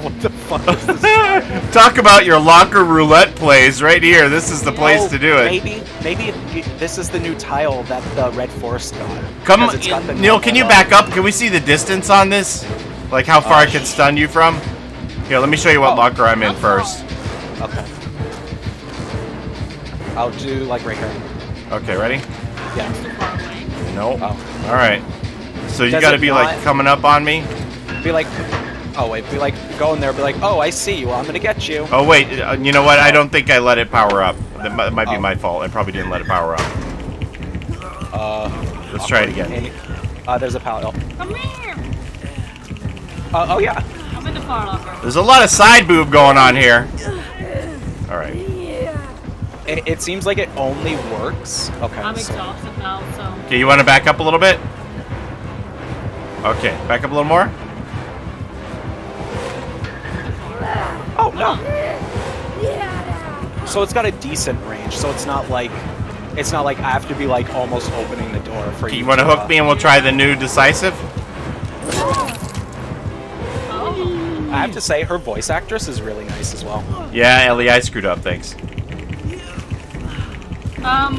What the fuck is this? Talk about your locker roulette plays right here. This is the place to do it. Maybe this is the new tile that the Red Forest got. Come, 'Cause it's got the Neil, can you normal, back up? Can we see the distance on this? Like how far I can stun you from? Here, let me show you what locker I'm in first. Okay. I'll do like right here. Okay, ready? Yeah. Too far away. Nope. Oh. All right. So you Does got to it be not- like coming up on me. Be like, oh wait, be like, go in there, be like, oh I see you, well, I'm gonna get you. Oh wait, you know what? I don't think I let it power up. That might be Oh. my fault. I probably didn't let it power up. Let's try it again. There's a pallet. Come here. Oh yeah. I'm in the far locker. There's a lot of side boob going on here. All right. It seems like it only works. Okay. I'm so- exhausted now, so. Okay, you want to back up a little bit? Okay, back up a little more. Oh no. So it's got a decent range. So it's not like I have to be like almost opening the door for Okay, you. you want to hook me and we'll try the new Decisive? Oh. I have to say her voice actress is really nice as well. Yeah, Ellie, I screwed up. Thanks.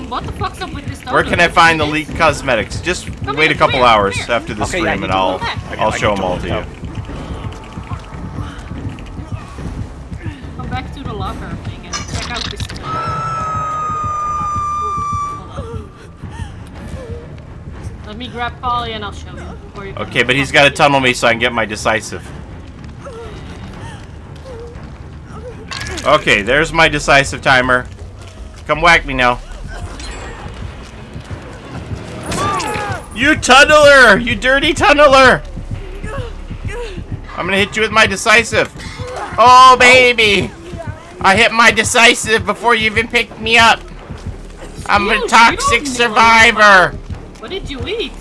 What the fuck's up with this Where can I find the leaked cosmetics? Just Come wait here, a couple come here, hours come here. after the Okay, stream yeah, and you I'll do that. I'll show them all to totally you. Come back to the locker thing and check out this. Hold on. Let me grab Paulie and I'll show you. Where you can- Okay, but he's got to tunnel me so I can get my Decisive. Okay, there's my Decisive timer. Come whack me now. You tunneler! You dirty tunneler! I'm gonna hit you with my Decisive. Oh, baby! I hit my Decisive before you even picked me up. I'm a You toxic don't survivor. What did you eat?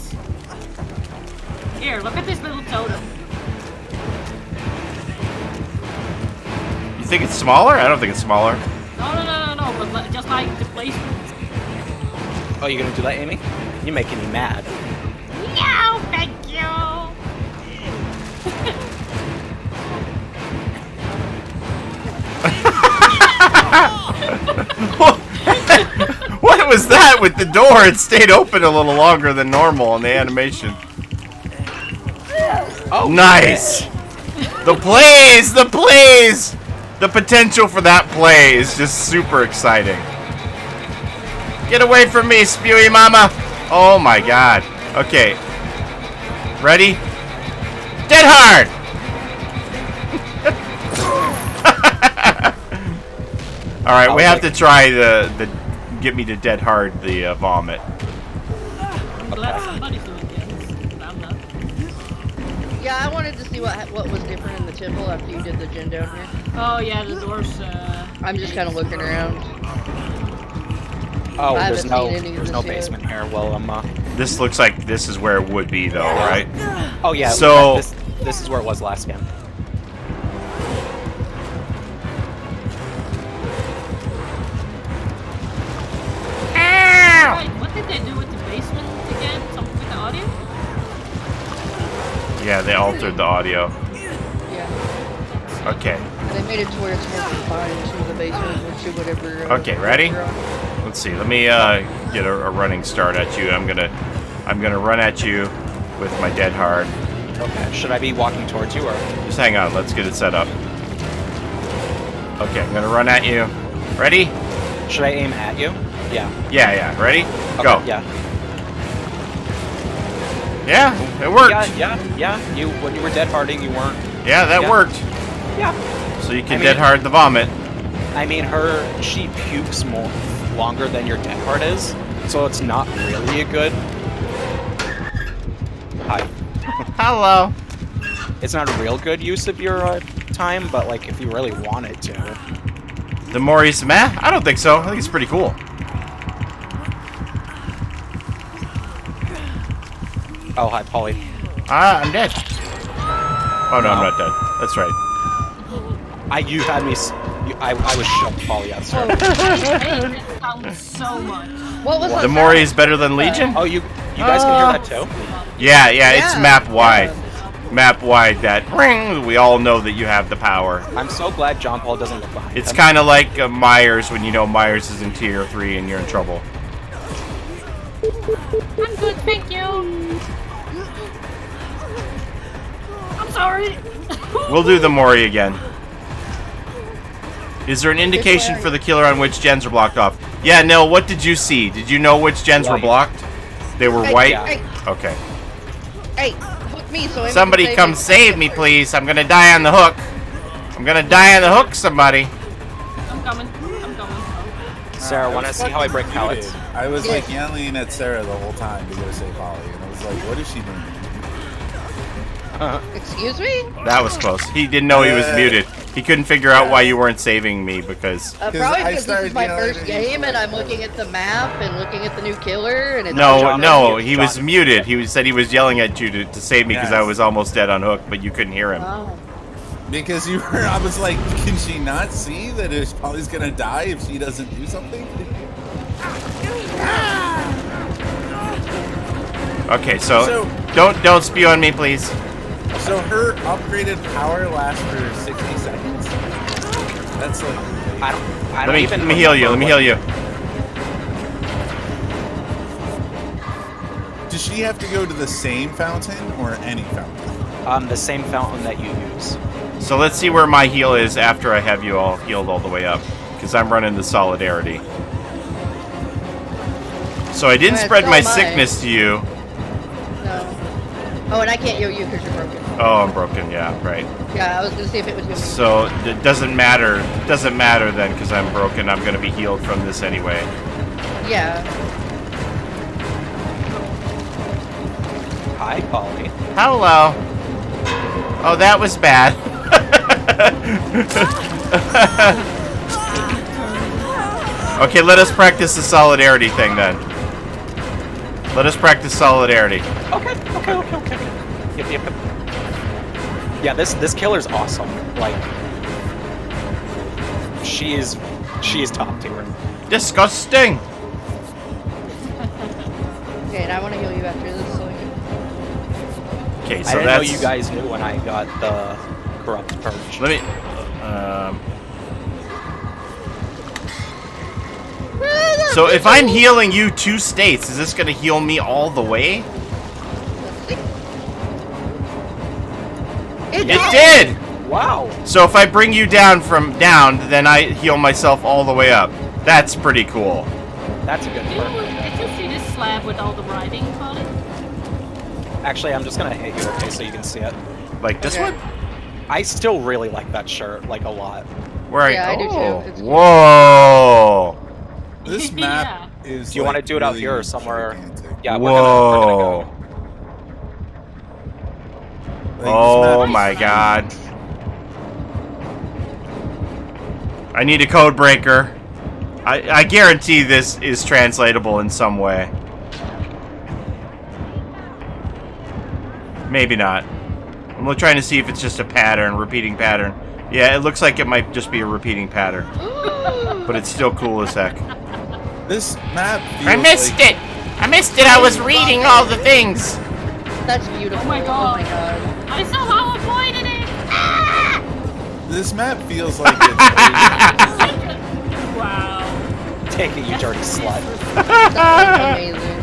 Here, look at this little totem. You think it's smaller? I don't think it's smaller. No, but just like the placement. Oh, you gonna do that, Amy? You're making me mad. No, thank you. that with the door? It stayed open a little longer than normal in the animation. Oh, nice! The plays! The plays! The potential for that play is just super exciting. Get away from me, Spewy Mama! Oh my god. Okay. Ready? Dead hard! Alright, we have to try the get me to dead hard the vomit. I'm glad somebody's doing this. I'm not. Yeah, I wanted to see what was different in the temple after you did the gen down here. Oh yeah, the doors. I'm just kind of looking around. Oh, I there's haven't seen any of no this yet. basement here. Well, This looks like this is where it would be though, right? oh yeah. So this is where it was last game. Right, what did they do with the basement again? Something with the audio? yeah, they altered the audio. Yeah. Okay. They made it to where it's more confined to the basement, which or whatever. Okay, ready? Let's see. Let me get a running start at you. I'm gonna run at you with my dead hard. Okay. Should I be walking towards you or? Just hang on. Let's get it set up. Okay, I'm gonna run at you. Ready? Should I aim at you? Yeah. Yeah. Ready? Okay, Go. Yeah. Yeah, it worked. Yeah. You when you were dead harding, you weren't. Yeah, that Yeah. worked. Yeah. So you can I mean- dead hard the vomit. I mean, she pukes more longer than your dead hard is, so it's not really a good. Hi. Hello. It's not a real good use of your time, but like if you really wanted to. The mori's meh? I don't think so. I think it's pretty cool. Oh, hi, Paulie. I'm dead. Oh no, I'm not dead. That's right. You had me. I was shoved Paulie out. Sorry. I hate this sound so much. What was The mori is better than Legion? Oh, you guys can hear that too? Yeah, it's Yeah. map wide. Map wide that ring. We all know that you have the power. I'm so glad John Paul doesn't look behind It's him. kind of like Myers when you know Myers is in tier 3 and you're in trouble. I'm good, thank you. I'm sorry. We'll do the mori again. Is there an indication for the killer on which gens are blocked off? Yeah, Nil, what did you see? Did you know which gens were White. blocked? They were Hey, white? hey. Okay. Hey, hook me so Somebody can come save me, please. I'm gonna die on the hook. I'm gonna die on the hook, somebody. I'm coming. Sarah, want to see how I break pallets? I was like yelling at Sarah the whole time to go save Paulie, and I was like, what is she doing? Excuse me? That was close. He didn't know he was muted. He couldn't figure out why you weren't saving me because... Probably I because this started is my yelling first at you. game and I'm looking at the map and looking at the new killer and it's No, he was John. muted. He said he was yelling at you to save me because I Yes. was almost dead on hook, but you couldn't hear him. Oh. Because you were, I was like, can she not see that Paulie's gonna die if she doesn't do something? Okay, so don't spew on me, please. So her upgraded power lasts for 60 seconds? That's like... I Let don't me even heal you. Let me heal you. Does she have to go to the same fountain or any fountain? The same fountain that you use. So let's see where my heal is after I have you all healed all the way up. Because I'm running the solidarity. So I didn't Alright, spread so my am I. sickness to you. No. Oh, and I can't heal you because you're broken. Oh, I'm broken. Yeah, right. Yeah, I was gonna see if it was gonna be. So it doesn't matter. It doesn't matter then because I'm broken. I'm going to be healed from this anyway. Yeah. Hi, Paulie. Hello. Oh, that was bad. Okay, let us practice the solidarity thing then. Let us practice solidarity. Okay. Yep. Yeah, this killer's awesome. Like, she is top tier. Disgusting. Okay, and I want to heal you after this, so I can. Okay, I so didn't know that's. you guys knew when I got the corrupt purge. Let me. So if I'm healing you 2 states, is this going to heal me all the way? It It did! Wow. So if I bring you down from down, then I heal myself all the way up. That's pretty cool. That's a good perk. Did you see this slab with all the writing on it? Actually, I'm just gonna hit you, okay, so you can see it. Like this Okay. one? I still really like that shirt, like, a lot. Where Yeah, I do too. oh, It's cool. whoa! This map is. Do you want to like, do it out really here or somewhere? gigantic. Yeah, Whoa! we're gonna go. Like, this Oh map is- my god. I need a code breaker. I guarantee this is translatable in some way. Maybe not. I'm trying to see if it's just a pattern, repeating pattern. Yeah, it looks like it might just be a repeating pattern. But it's still cool as heck. This map. I missed it! I missed it! I was reading all the things! That's beautiful. Oh my god. Oh my god. I somehow avoided it! Ah! This map feels like it's. Wow. Take it, you dirty slut. That's amazing.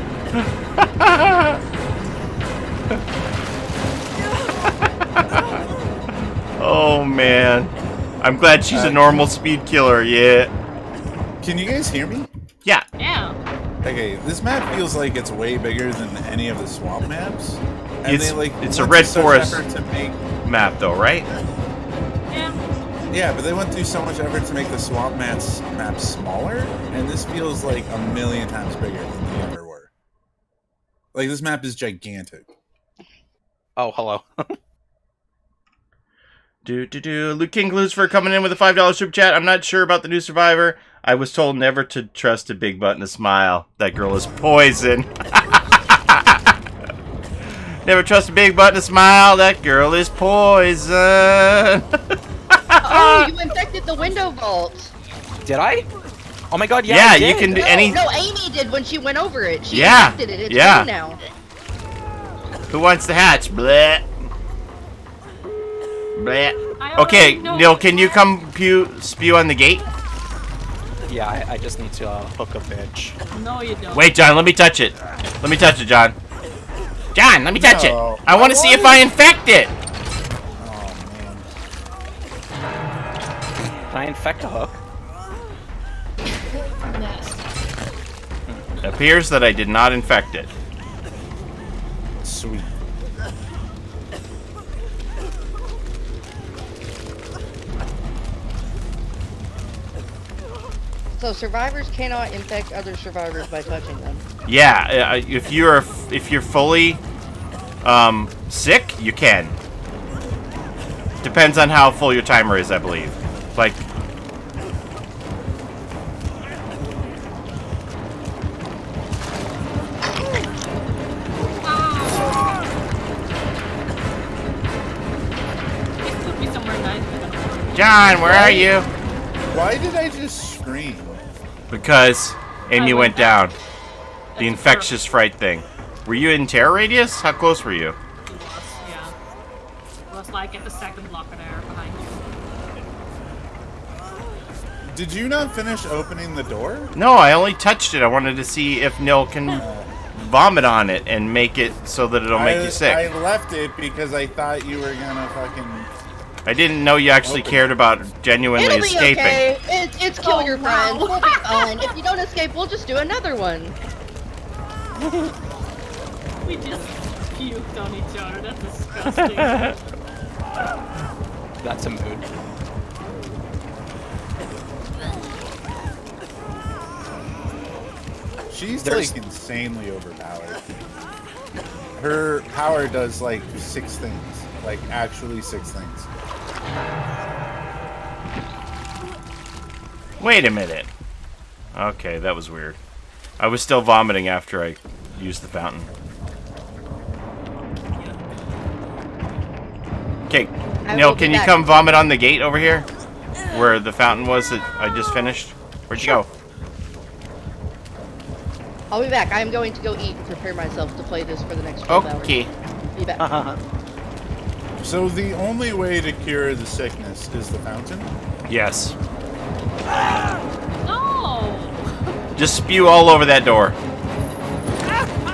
Oh man. I'm glad she's a normal speed killer, yeah. Can you guys hear me? Yeah. Yeah. Okay, this map feels like it's way bigger than any of the swamp maps. And It's- they, like, it's a went red to such forest. effort to make. Map though, right? Yeah. Yeah, but they went through so much effort to make the swamp maps smaller, and this feels like a million times bigger than they ever were. Like, this map is gigantic. Oh, hello. Luke King Lucifer coming in with a $5 super chat. I'm not sure about the new survivor. I was told never to trust a big butt and a smile. That girl is poison. Never trust a big butt and a smile. That girl is poison. Oh, you infected the window vault. Did I? Oh my god, yeah, Yeah, I you did. can do No, any. no, Amy did when she went over it. She Yeah, infected it. It's yeah. gone now. Who wants to hatch? Bleh. Bleh. I Okay, already know Neil, it's can you bad. come spew on the gate? Yeah, I just need to hook a bitch. No, you don't. Wait, John, let me touch it. Let me touch it, John. John, let me touch No. it. I want to see if I infect it. Oh, man. Can I infect a hook? Nasty. It appears that I did not infect it. Sweet. So survivors cannot infect other survivors by touching them. Yeah, if you're fully sick, you can. Depends on how full your timer is, I believe. Like, This could be somewhere nice. We're gonna- John, where are you? Why did I just scream? Because Amy I went went down. That's The a infectious fright thing. Were you in terror radius? How close were you? perk. It was, yeah. It was like at the second blocker there behind you. Did you not finish opening the door? No, I only touched it. I wanted to see if Nil can vomit on it and make it so that it'll make you sick. I left it because I thought you were gonna fucking. I didn't know you actually cared about genuinely It'll be escaping. okay. It's kill Oh, your wow. friends. We'll be fine. If you don't escape, we'll just do another one. We just puked on each other. That's disgusting. That's a mood. She's There's- like insanely overpowered. Her power does like 6 things. Like actually 6 things. Wait a minute. Okay, that was weird. I was still vomiting after I used the fountain. Okay, I Neil, will be can you back. come vomit on the gate over here? Where the fountain was that I just finished? Where'd you go? I'll be back. I'm going to go eat and prepare myself to play this for the next 12 hours. Okay. Be back. So the only way to cure the sickness is the fountain? Yes. No! Just spew all over that door.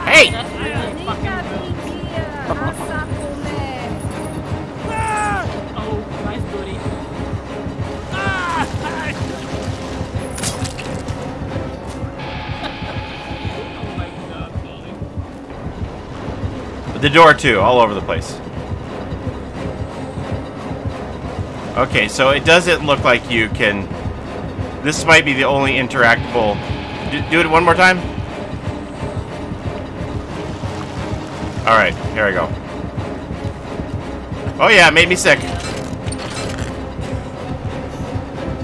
Hey! That's really fucking Oh, nice booty. Oh my god, Paulie. The door too, all over the place. Okay, so it doesn't look like you can... This might be the only interactable... Do it one more time? Alright, here I go. Oh yeah, it made me sick.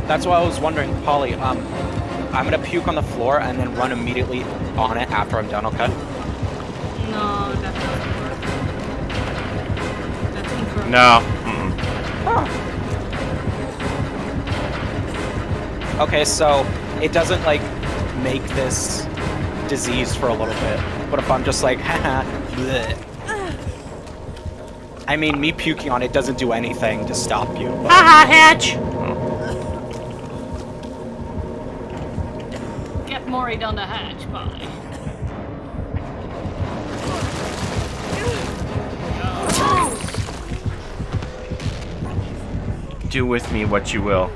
That's why I was wondering, Paulie, I'm gonna puke on the floor and then run immediately on it after I'm done, okay? No, that doesn't work. That's incorrect. No. Oh. Okay, so it doesn't, like, make this disease for a little bit. But if I'm just like, haha, bleh. I mean, me puking on it doesn't do anything to stop you. Haha, Hatch! Get Mori down the hatch, Paulie. Do with me what you will.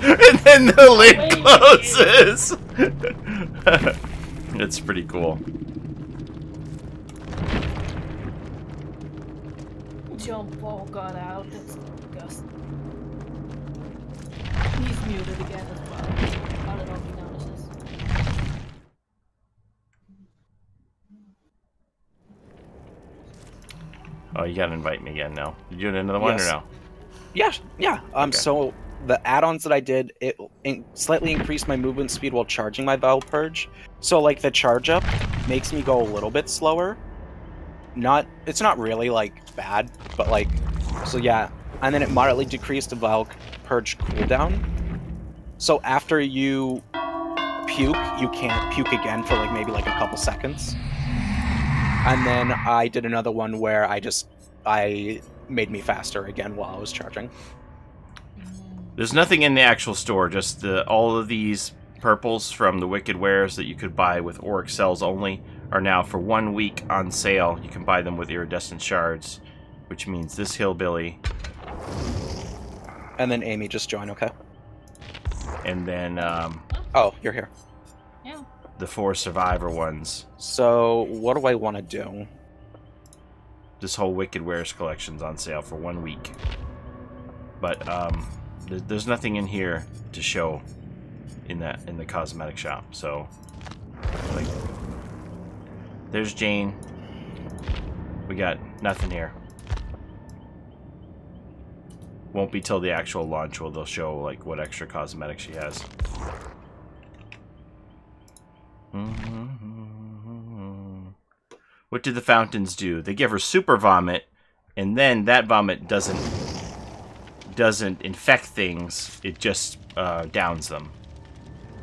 And then the lid closes. It's pretty cool. Jump ball got out. That's disgusting. He's muted again as well. I don't know if he notices. Oh, you gotta invite me again now. You doing another one or Yes. no? Yeah. Okay. So the add-ons that I did, it slightly increased my movement speed while charging my Vile Purge. So, like, the charge up makes me go a little bit slower. It's not really, like, bad, but, like, so yeah. And then it moderately decreased the Vile Purge cooldown. So after you puke, you can't puke again for, like, maybe, like, a couple seconds. And then I did another one where I made me faster again while I was charging. There's nothing in the actual store, just all of these purples from the Wicked Wares that you could buy with Auric Cells only are now for 1 week on sale. You can buy them with iridescent shards, which means this hillbilly. And then Amy just joined, okay? And then Oh, you're here. Yeah. the 4 survivor ones. So, what do I want to do? This whole Wicked Wares collection's on sale for 1 week. But there's nothing in here to show in the cosmetic shop. So, like, there's Jane. We got nothing here. Won't be till the actual launch where they'll show like what extra cosmetics she has. What do the fountains do? They give her super vomit, and then that vomit doesn't infect things. It just downs them.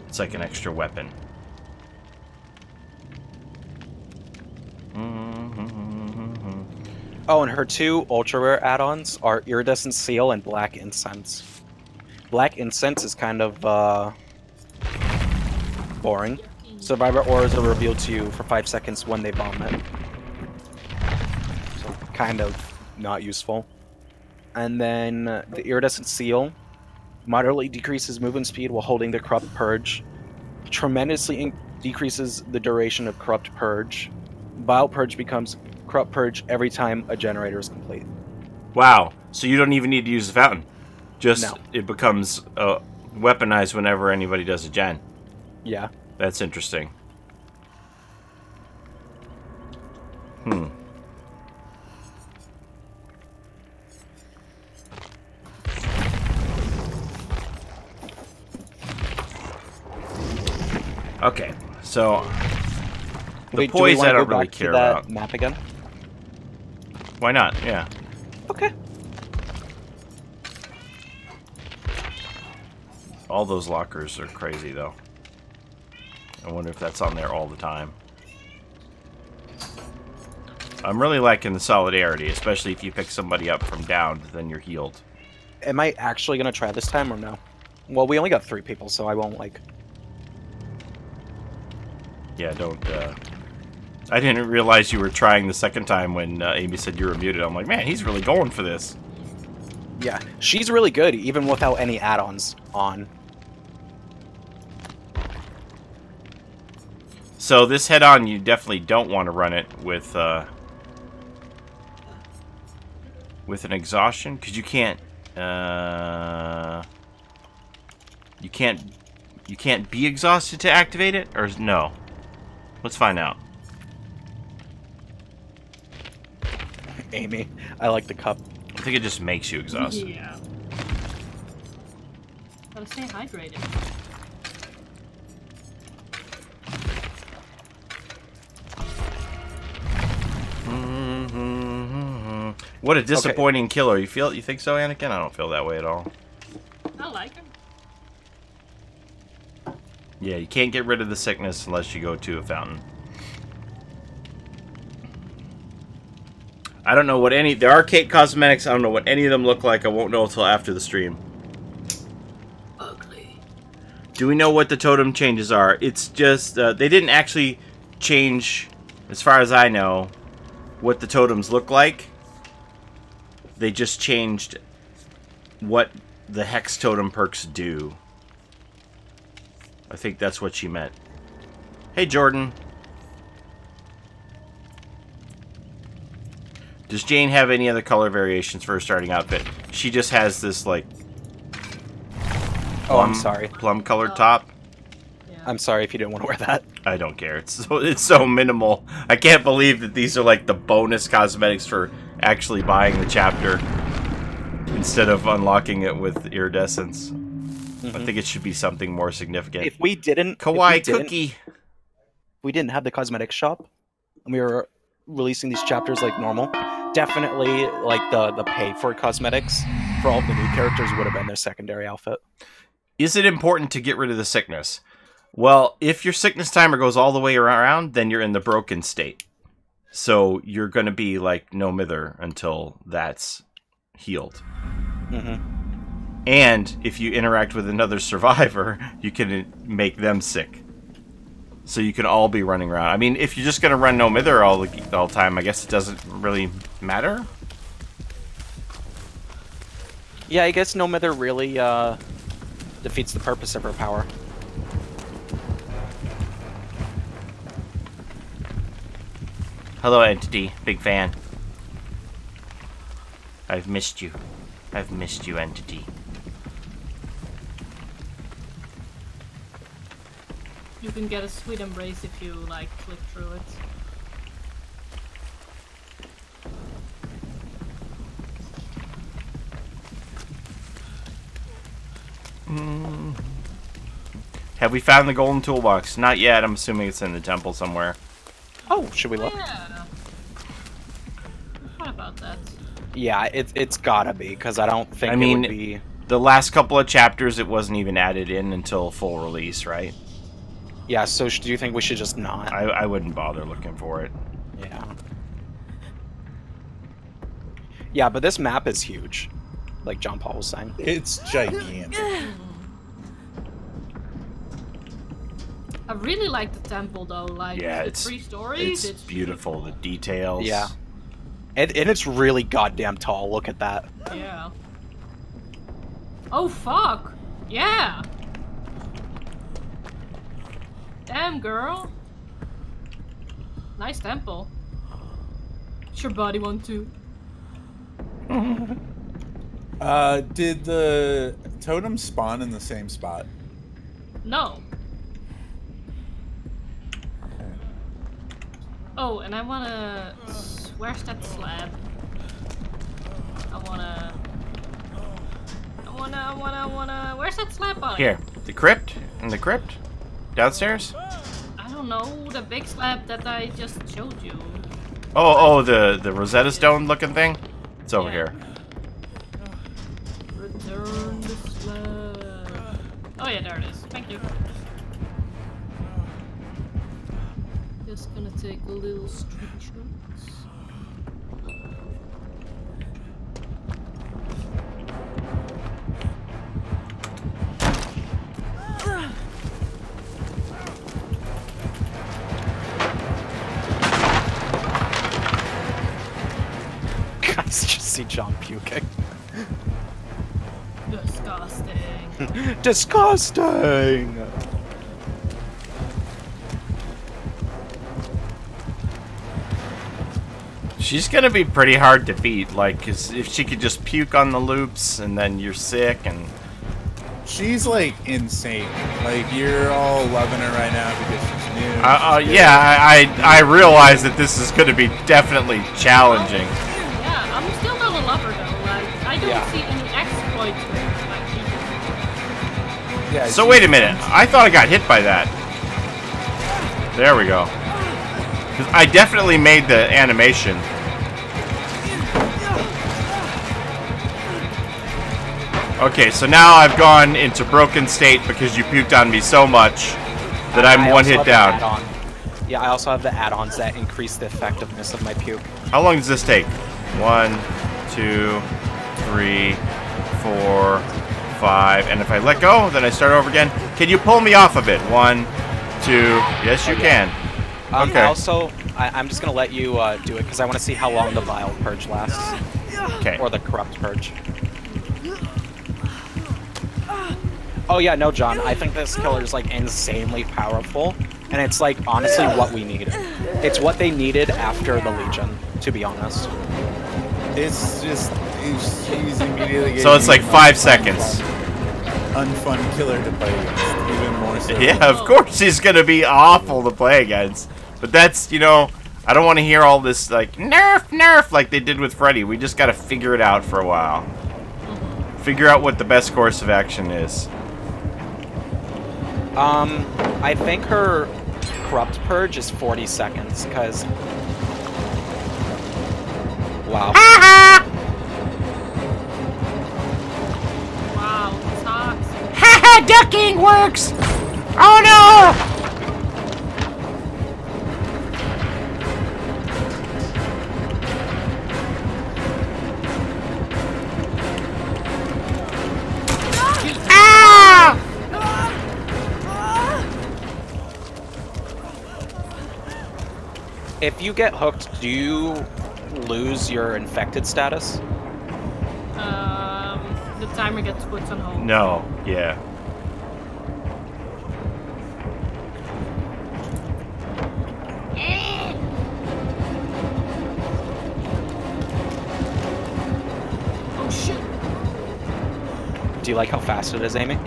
It's like an extra weapon. Oh, and her 2 ultra rare add-ons are Iridescent Seal and Black Incense. Black Incense is kind of boring. Survivor auras are revealed to you for 5 seconds when they vomit. So, kind of not useful. And then the Iridescent Seal moderately decreases movement speed while holding the Corrupt Purge. Tremendously decreases the duration of Corrupt Purge. Vile Purge becomes Corrupt Purge every time a generator is complete. Wow. So you don't even need to use the fountain. Just No. it becomes weaponized whenever anybody does a gen. Yeah. That's interesting. Okay, so Wait, do we poise wanna I don't go really back to care that about. map again? Why not? Yeah. Okay. All those lockers are crazy, though. I wonder if that's on there all the time. I'm really liking the solidarity, especially if you pick somebody up from down, then you're healed. Am I actually gonna try this time or no? Well, we only got 3 people, so I won't, like... Yeah, don't, I didn't realize you were trying the second time when Amy said you were muted. I'm like, man, he's really going for this. Yeah, she's really good, even without any add-ons on. So this head-on, you definitely don't want to run it with an exhaustion, because you can't be exhausted to activate it, or no? Let's find out. Amy, I like the cup. I think it just makes you exhausted. Yeah. Gotta stay hydrated. What a disappointing killer. You think so, Anakin? I don't feel that way at all. I like him. Yeah, you can't get rid of the sickness unless you go to a fountain. I don't know what there are cake cosmetics. I don't know what any of them look like. I won't know until after the stream. Ugly. Do we know what the totem changes are? It's just, they didn't actually change, as far as I know, what the totems look like. They just changed what the Hex Totem perks do. I think that's what she meant. Hey, Jordan. Does Jane have any other color variations for her starting outfit? She just has this, like... Oh, I'm sorry. Plum-colored top. Yeah. I'm sorry if you didn't want to wear that. I don't care. It's so minimal. I can't believe that these are, like, the bonus cosmetics for actually buying the chapter instead of unlocking it with iridescence. I think it should be something more significant. If we didn't... Kawaii cookie! we didn't have the cosmetics shop, and we were releasing these chapters like normal, definitely, like, the pay for cosmetics for all of the new characters would have been their secondary outfit. Is it important to get rid of the sickness? Well, if your sickness timer goes all the way around, then you're in the broken state. So you're going to be like no mither until that's healed. And if you interact with another survivor, you can make them sick. So you can all be running around. I mean, if you're just going to run no mither all the time, I guess it doesn't really matter. Yeah, I guess no mither really defeats the purpose of her power. Hello, Entity. Big fan. I've missed you. I've missed you, Entity. You can get a sweet embrace if you, like, click through it. Have we found the golden toolbox? Not yet. I'm assuming it's in the temple somewhere. Oh, should we look? Yeah. What about that? Yeah, it's gotta be, because I don't think I mean, it would be... the last couple of chapters, it wasn't even added in until full release, right? Yeah, so do you think we should just not? I wouldn't bother looking for it. Yeah. Yeah, but this map is huge, like John Paul was saying. It's gigantic. I really like the temple though, like Yeah, the it's 3 stories. It's beautiful. The details. Yeah. And it's really goddamn tall, look at that. Yeah. Oh fuck! Yeah! Damn girl! Nice temple. What's your body want to? Did the totem spawn in the same spot? No. Oh, and I wanna... Where's that slab? I wanna... Where's that slab on it? Here, the crypt? In the crypt? Downstairs? I don't don't know, the big slab that I just showed you. Oh, the Rosetta Stone looking thing? It's over Yeah. here. Return the slab. Oh yeah, there it is. Thank you. Just gonna take a little screenshots. Guys, just see John puking. Disgusting. Disgusting! She's gonna be pretty hard to beat, like, 'cause if she could just puke on the loops and then you're sick and... She's like insane. Like you're all loving her right now because she's new. She's yeah, I realize that this is gonna be definitely challenging. Yeah, I'm still gonna love her though. Like, I don't Yeah. see any exploits with her. Like, she Yeah, So she's- wait a minute, I thought I got hit by that. There we go. 'Cause I definitely made the animation. Okay, so now I've gone into broken state because you puked on me so much that I'm I one also hit have the down. add-on. Yeah, I also have the add-ons that increase the effectiveness of my puke. How long does this take? 1, 2, 3, 4, 5. And if I let go, then I start over again. Can you pull me off of it? 1, 2. Yes, you can. Okay. Also, I'm just gonna let you do it because I want to see how long the Vile Purge lasts. Okay. Or the Corrupt Purge. Oh yeah, no, John. I think this killer is like insanely powerful, and it's like honestly what we needed. It's what they needed after the Legion, to be honest. It's just she's immediately. So it's like getting 5 seconds. Unfun killer to play against, even more so. Yeah, of course she's gonna be awful to play against. But that's, you know, I don't want to hear all this like nerf, nerf like they did with Freddy. We just gotta figure it out for a while. Figure out what the best course of action is. I think her Corrupt Purge is 40 seconds, because... Wow. wow, toxic. Haha, ducking works! Oh no! If you get hooked, do you lose your infected status? The timer gets put on hold. No, yeah. Oh shit. Do you like how fast it is, Amy?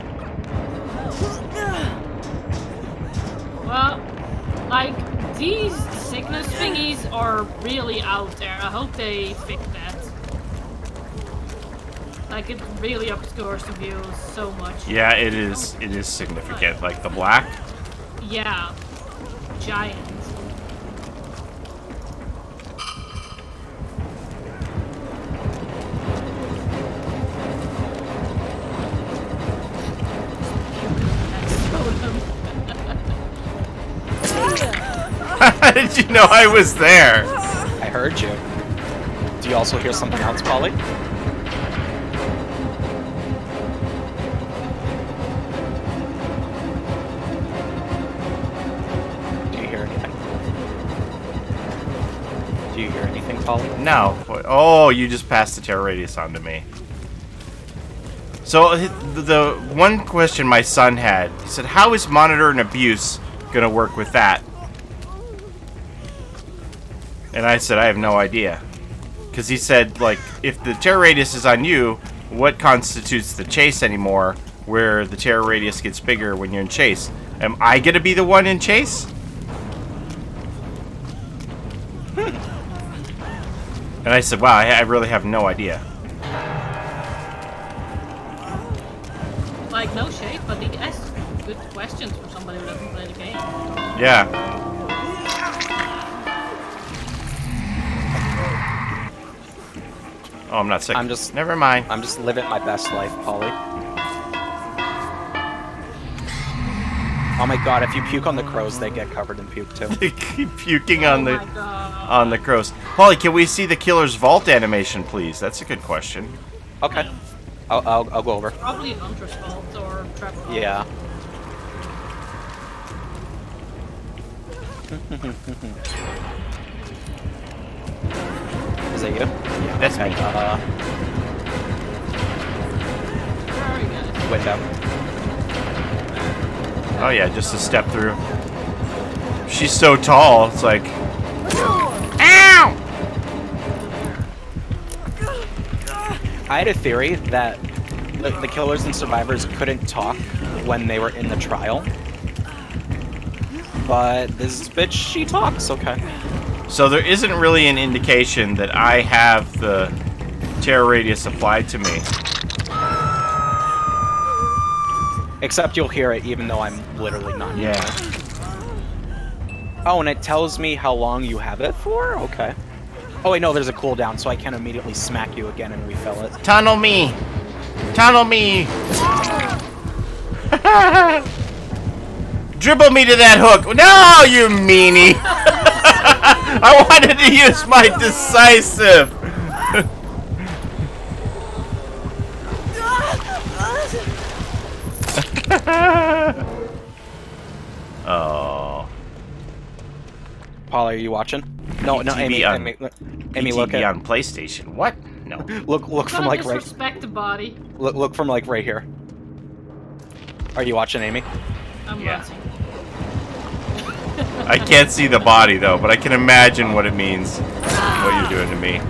Well, like, these sickness thingies are really out there. I hope they fix that. Like, it really obscures the view so much. Yeah, it is significant. Like the black. Yeah. Giant. How did you know I was there? I heard you. Do you also hear something else, Paulie? Do you hear anything? Do you hear anything, Paulie? No. Oh, you just passed the terror radius on to me. So the one question my son had, he said, how is monitor and abuse gonna work with that? And I said, I have no idea. Because he said, like, if the terror radius is on you, what constitutes the chase anymore, where the terror radius gets bigger when you're in chase? Am I gonna be the one in chase? And I said, wow, I really have no idea. Like, no shade, but the good questions for somebody who doesn't play the game. Yeah. Oh, I'm not sick. Never mind. I'm just living my best life, Paulie. Oh my god, if you puke on the crows, they get covered in puke too. They keep puking on the crows. Paulie, can we see the killer's vault animation, please? That's a good question. Okay. I'll go over. Probably Hunter's fault or Trap Vault. Yeah. Is that you? Yeah. That's me. Window. Oh yeah, just a step through. She's so tall, it's like... Ow! I had a theory that the killers and survivors couldn't talk when they were in the trial. But this bitch, she talks, okay. So there isn't really an indication that I have the terror radius applied to me. Except you'll hear it even though I'm literally not here. Yeah. Oh, and it tells me how long you have it for? Okay. Oh wait, no, there's a cooldown, so I can't immediately smack you again and refill it. Tunnel me! Tunnel me! Dribble me to that hook! No, you meanie! I wanted to use my decisive! Oh. Paul, are you watching? No, no, Amy, on, Amy, look at on PlayStation. What? No. Look from like right. Respect the body. Look from like right here. Are you watching, Amy? I'm watching. I can't see the body though, but I can imagine what it means. What you're doing to me.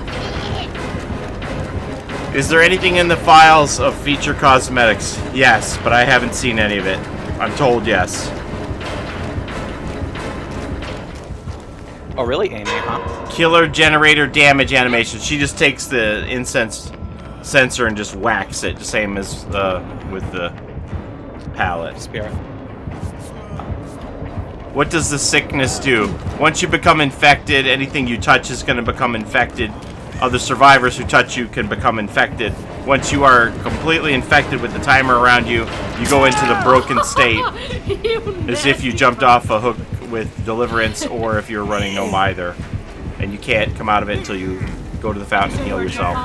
Is there anything in the files of feature cosmetics? Yes, but I haven't seen any of it. I'm told yes. Oh really, Amy, huh? Killer generator damage animation. She just takes the incense sensor and just whacks it, the same as with the pallet. Spirit. What does the sickness do? Once you become infected, anything you touch is going to become infected. Other survivors who touch you can become infected. Once you are completely infected with the timer around you, you go into the broken state. As if you jumped off a hook with Deliverance, or if you're running no mither. And you can't come out of it until you go to the fountain and heal yourself.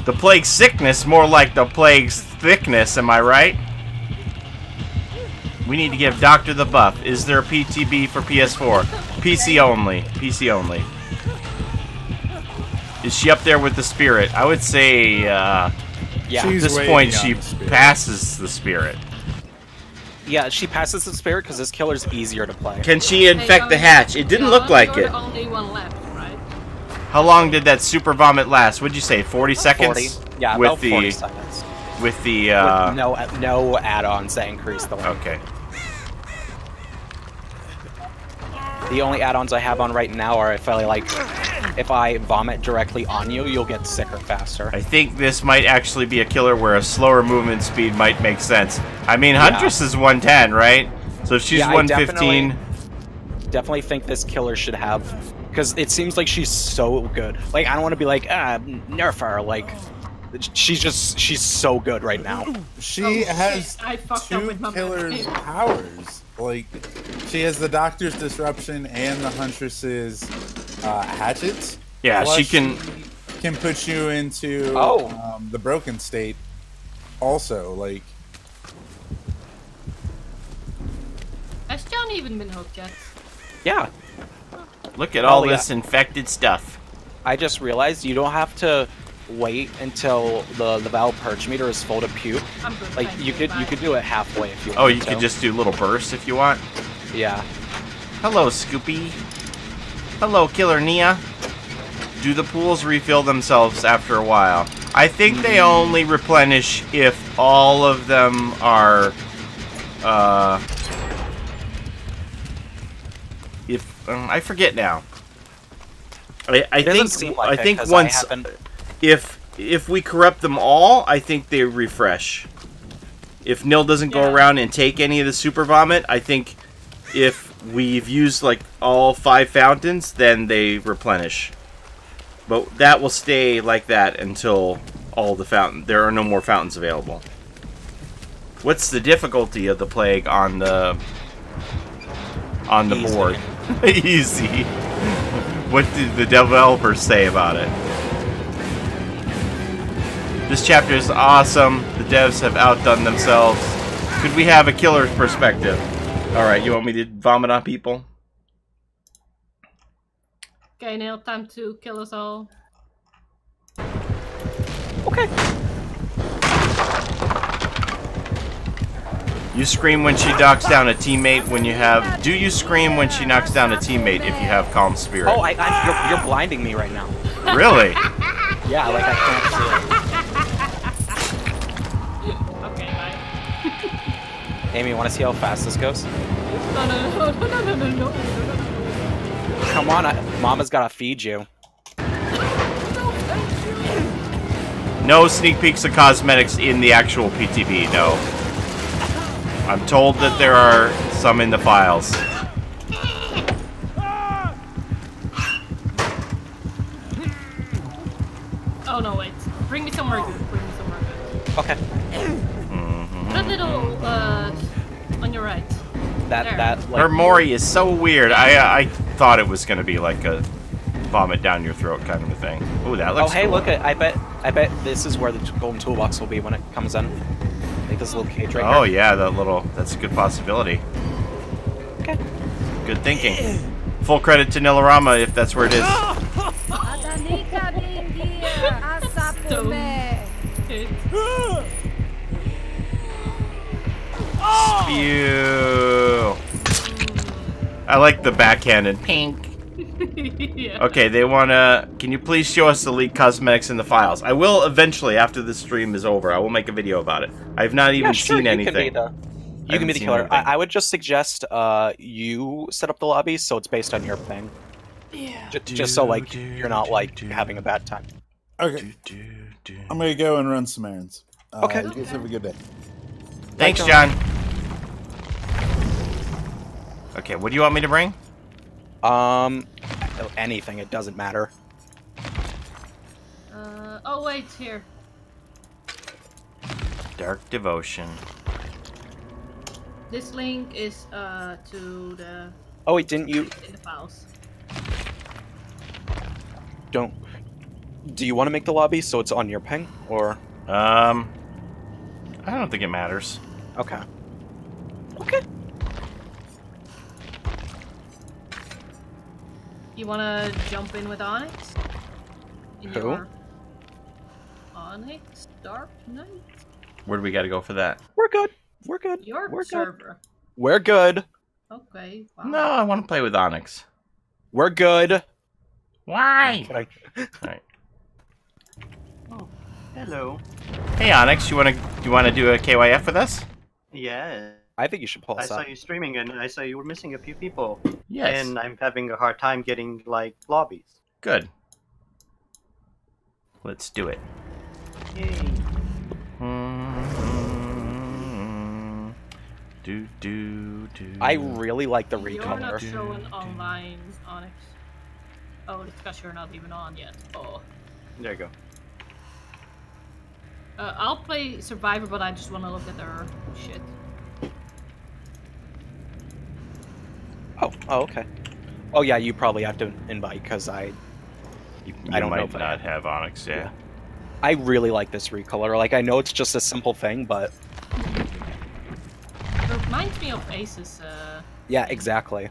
The plague sickness, more like the plague's thickness, am I right? We need to give Doctor the buff. Is there a PTB for PS4? PC only. PC only. Is she up there with the spirit? I would say, yeah. At this point, she passes the spirit. Yeah, she passes the spirit because this killer's easier to play. Can she infect the hatch? It didn't look like it. Only one left, right? How long did that super vomit last? What'd you say, 40 seconds? 40. Yeah, with about 40 seconds. With the, with no add-ons that increase the length. Okay. The only add-ons I have on right now are if I vomit directly on you, you'll get sicker faster. I think this might actually be a killer where a slower movement speed might make sense. I mean, Huntress is 110, right? So if she's 115... Definitely think this killer should have... Because it seems like she's so good. Like, I don't want to be like, nerf her. Like, she's so good right now. She has two killer's powers. Like, she has the Doctor's Disruption and the Huntress's hatchets. Yeah, she can put you into the broken state. Also, like, has John even been hooked yet? Yeah. Look at all this infected stuff. I just realized you don't have to wait until the Valve purge meter is full to puke. Like you could do it halfway if you want. Oh, you could just do little bursts if you want. Yeah. Hello, Scoopy. Hello, Killer Nia. Do the pools refill themselves after a while? I think they only replenish if all of them are I forget now. I doesn't seem like it, think 'cause once I haven't... if we corrupt them all, I think they refresh. If Nil doesn't go around and take any of the super vomit, I think if we've used like all 5 fountains, then they replenish. But that will stay like that until all the there are no more fountains available. What's the difficulty of the plague on the Easy. board? Easy. What did the developers say about it? This chapter is awesome. The devs have outdone themselves. Could we have a killer's perspective? Alright, you want me to vomit on people? Okay, now time to kill us all. Okay. You scream when she knocks down a teammate when you have... Do you scream when she knocks down a teammate if you have Calm Spirit? Oh, you're blinding me right now. Really? Yeah, like I can't see Okay, bye. it. Amy, you want to see how fast this goes? No. Come on, Mama's gotta feed you. No sneak peeks of cosmetics in the actual PTB, no. I'm told that there are some in the files. Oh no, wait. Bring me somewhere good. Okay. That little, on your right. That like, Her mori is so weird. I thought it was gonna be like a vomit down your throat kind of a thing. Ooh, that looks Oh, hey, cool. look at I bet this is where the golden toolbox will be when it comes in. Like this little cage right Oh here. yeah, that's a good possibility. Okay. Good thinking. Full credit to Nilarama if that's where it is. Spew. I like the backhanded pink. Yeah. Okay, they wanna... Can you please show us the leaked cosmetics in the files? I will eventually, after this stream is over. I will make a video about it. I've not even seen anything. You can be the killer. I would just suggest you set up the lobby so it's based on your ping. Yeah. Just so like you're not like having a bad time. Okay. I'm gonna go and run some errands. Okay. You guys have a good day. Thanks, John. Okay, what do you want me to bring? Anything. It doesn't matter. Oh wait, here. Dark Devotion. This link is to the Oh wait, didn't you? in the files. Do you want to make the lobby so it's on your ping or? I don't think it matters. Okay. Okay. You wanna jump in with Onyx? In Who? your Onyx Dark Knight? Where do we gotta go for that? We're good. We're good. Your We're server. good. We're good. Okay. Wow. No, I want to play with Onyx. We're good. Why? Alright. Oh, hello. Hey, Onyx, you wanna do a KYF with us? Yeah. I think you should pull I us saw up. you streaming and I saw you were missing a few people. Yes. And I'm having a hard time getting, like, lobbies. Good. Let's do it. Yay. I really like the You're recolor. not showing online Onyx. Oh, it's because you're not even on yet. Oh. There you go. I'll play Survivor, but I just want to look at their shit. Oh, okay. Oh yeah, you probably have to invite because I don't know might if I not have Onyx, yeah. I really like this recolor. Like I know it's just a simple thing, but It reminds me of Ace's, yeah, exactly.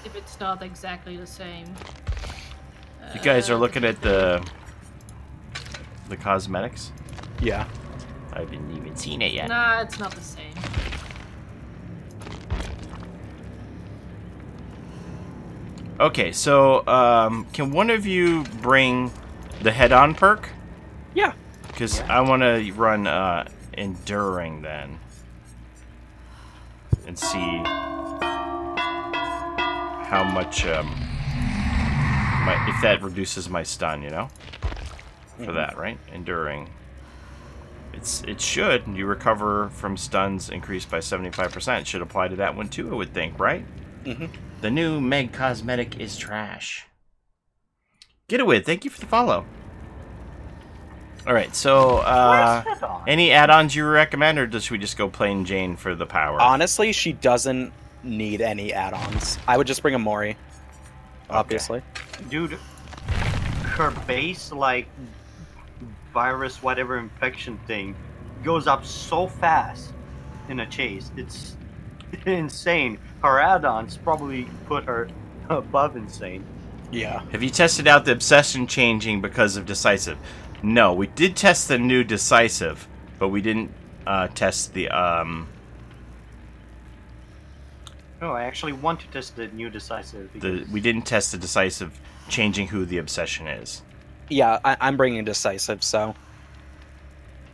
if it's not exactly the same. You guys are looking at the cosmetics? Yeah. I haven't even seen it yet. Nah, it's not the same. Okay, so can one of you bring the head-on perk? Yeah. Because I want to run Enduring then. And see how much if that reduces my stun, you know? For that, right? Enduring. It should. You recover from stuns increased by 75%. Should apply to that one too, I would think, right? The new Meg cosmetic is trash. Getaway, thank you for the follow. Alright, so, any add-ons you recommend, or should we just go plain Jane for the power? Honestly, she doesn't need any add-ons. I would just bring a Mori, obviously. Dude, her base, like, virus, whatever infection thing, goes up so fast in a chase. It's insane. Her add-ons probably put her above insane. Yeah. Have you tested out the obsession changing because of Decisive? No, we did test the new Decisive, but we didn't test the No, I actually want to test the new Decisive. we didn't test the Decisive changing who the obsession is. Yeah, I'm bringing Decisive, so...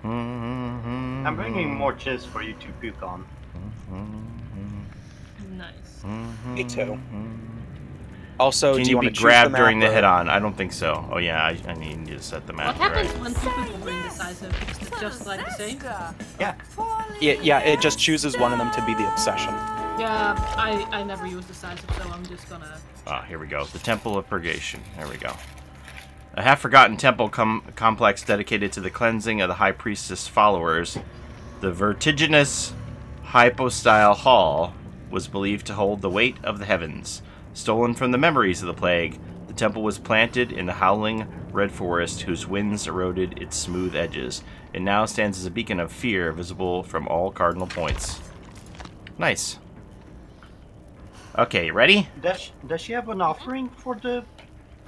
I'm bringing more chips for you to puke on. Nice. Me too. Also, Can do you want be to choose grabbed the during map the or- hit-on? I don't think so. Oh yeah, I need you to set the What map happens right. when two people bring Decisive? Is it just like the same? Yeah. Yeah, it just chooses one of them to be the obsession. Yeah, I never use Decisive, so I'm just gonna... Ah, here we go. The Temple of Purgation. There we go. A half-forgotten temple complex dedicated to the cleansing of the High Priestess followers. The vertiginous hypostyle hall was believed to hold the weight of the heavens. Stolen from the memories of the plague, the temple was planted in the howling red forest whose winds eroded its smooth edges. It now stands as a beacon of fear visible from all cardinal points. Nice. Okay, ready? Does she have an offering for the...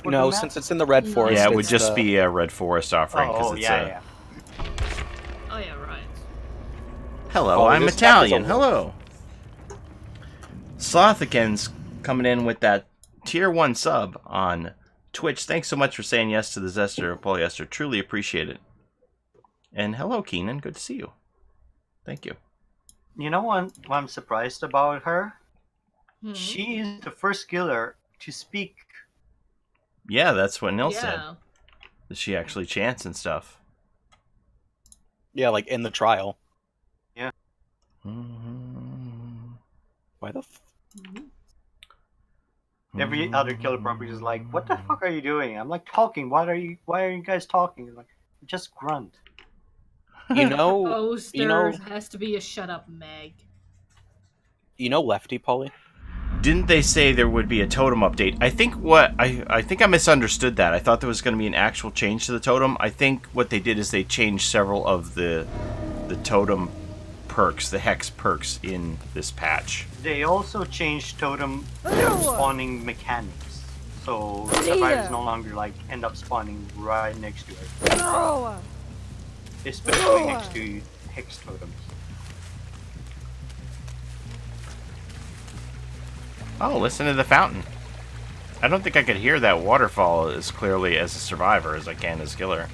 No, since it's in the red forest. Yeah, it would it's just the- be a red forest offering. Oh, it's yeah. Oh yeah, right. Hello, Oh, I'm this map is Italian. a- Hello. Slothican's coming in with that tier 1 sub on Twitch. Thanks so much for saying yes to the Zester of Polyester. Truly appreciate it. And hello, Keenan. Good to see you. Thank you. You know what I'm surprised about her? Hmm. She is the first killer to speak. Yeah, that's what Nil said. Yeah. That she actually chants and stuff. Yeah, like in the trial. Yeah. Why the Every other killer probably is like, "What the fuck are you doing?" I'm like, "Talking. Why are you guys talking?" Like, just grunt. You know, Suppose you there know, has to be a shut up Meg. Lefty, Paulie? Didn't they say there would be a totem update? I think I think I misunderstood that. I thought there was going to be an actual change to the totem. I think what they did is they changed several of the totem perks, the hex perks in this patch. They also changed totem spawning mechanics, so survivors no longer like end up spawning right next to it, especially next to hex totems. Oh, listen to the fountain. I don't think I could hear that waterfall as clearly as a survivor as I can as killer.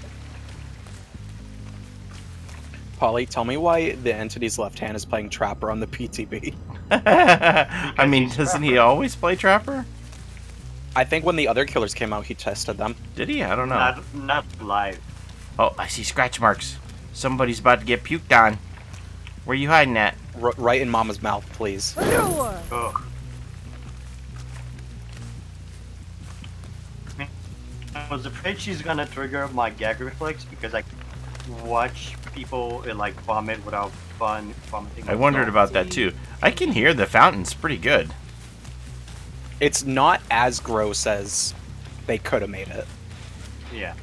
Paulie, tell me why the entity's left hand is playing Trapper on the PTB. I mean, doesn't he always play Trapper? I think when the other killers came out, he tested them. Did he? I don't know. Not live. Oh, I see scratch marks. Somebody's about to get puked on. Where you hiding at? Right in Mama's mouth, please. Ugh. I was afraid she's gonna trigger my gag reflex because I watch people like vomit without vomiting. I wondered about that too. I can hear the fountains pretty good. It's not as gross as they could have made it. Yeah.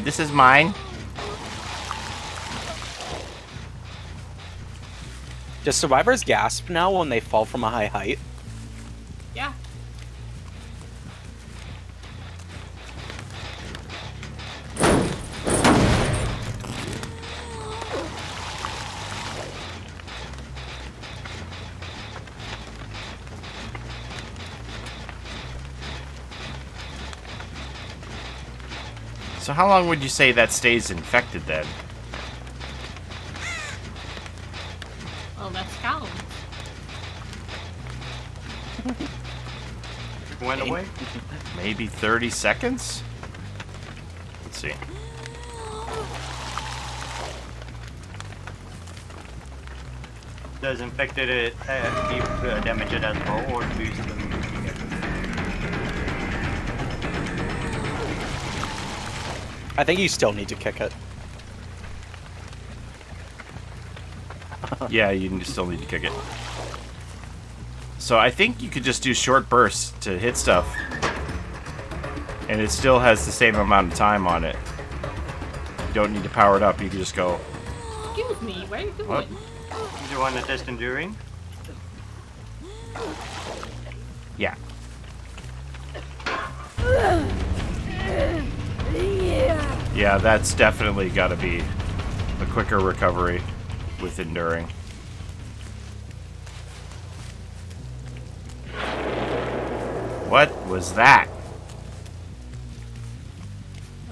This is mine. Do survivors gasp now when they fall from a high height? Yeah. So how long would you say that stays infected then? Well, that's counts. Went away? Maybe 30 seconds? Let's see. Does infected it keep damage it as well, or boost them? I think you still need to kick it. Yeah, you still need to kick it. So I think you could just do short bursts to hit stuff. And it still has the same amount of time on it. You don't need to power it up, you can just go... Excuse me, where are you going? What? Do you want to test enduring? Yeah. Yeah, that's definitely got to be a quicker recovery with enduring. What was that?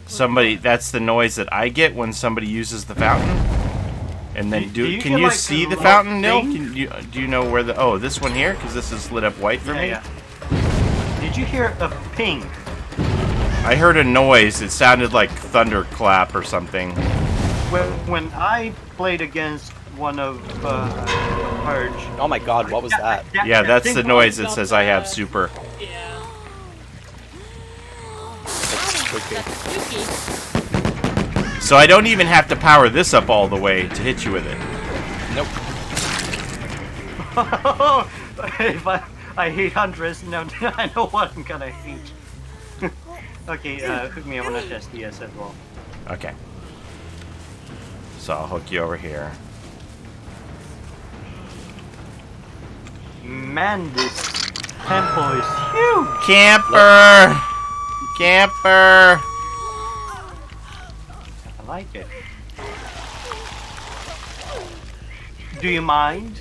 Somebody, that's the noise that I get when somebody uses the fountain. And then can you see the fountain, Nil? Do you know where the... Oh, this one here? Because this is lit up white for me? Yeah. Did you hear a ping? I heard a noise. It sounded like thunderclap or something. When I played against one of Purge... Oh my god, what was that? Yeah, that's the noise that says I have super. Yeah. It's spooky. Spooky. So I don't even have to power this up all the way to hit you with it. Nope. If I hate Huntress, now I know what I'm gonna hate. Okay, hook me, I wanna test DS as well. Okay. So I'll hook you over here. Man, this temple is huge! Camper! Camper! I like it. Do you mind?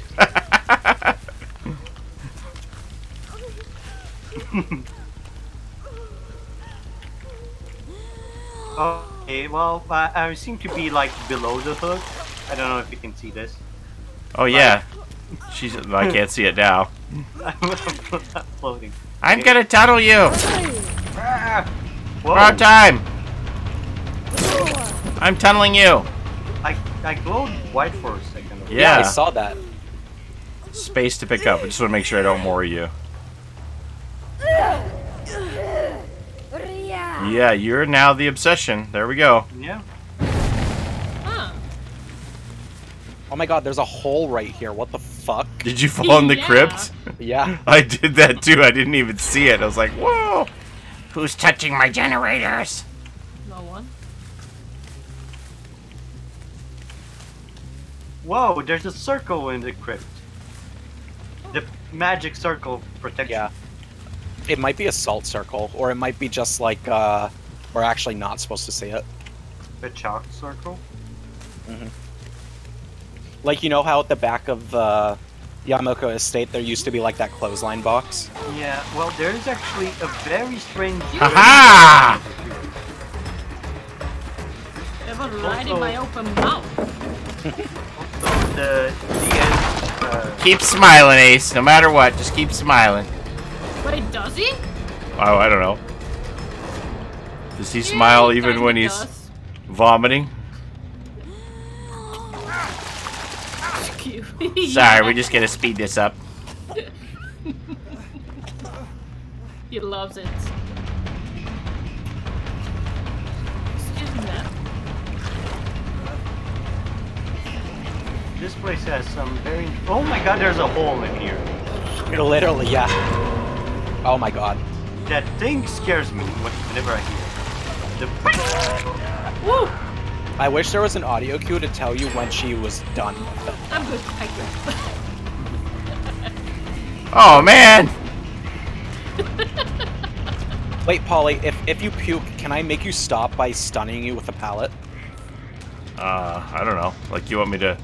Okay, well, I seem to be like below the hook. I don't know if you can see this. Oh yeah. She's. I can't see it now. I'm floating. I'm gonna tunnel you! Ah, whoa. We're out of time! I'm tunneling you! I glowed white for a second. Yeah. I saw that. Space to pick up. I just want to make sure I don't mori you. Yeah, you're now the obsession. There we go. Yeah. Huh. Oh my god, there's a hole right here. What the fuck? Did you fall in the Yeah. crypt? Yeah. I did that too. I didn't even see it. I was like, whoa! Who's touching my generators? No one. Whoa, there's a circle in the crypt. The magic circle protection. Yeah. It might be a salt circle, or it might be just like, we're actually not supposed to see it. The chalk circle? Like, you know how at the back of Yamoko Estate there used to be like that clothesline box? Yeah, well, there is actually a very strange... Aha! It was right in my open mouth. Also, the DS... Keep smiling, Ace. No matter what, just keep smiling. Wait, does he? Oh, I don't know. Does he smile Yeah, even kinda when he's does. vomiting? Cute. Sorry, we're just gonna speed this up. He loves it. Excuse me, ma'am. This place has some very... Oh my god, there's a hole in here. Literally, yeah. Oh my god. That thing scares me whenever I hear it. The... Woo! I wish there was an audio cue to tell you when she was done with it. I'm good. Thank you. Oh man! Wait, Paulie, if you puke, can I make you stop by stunning you with a pallet? I don't know. Like you want me to?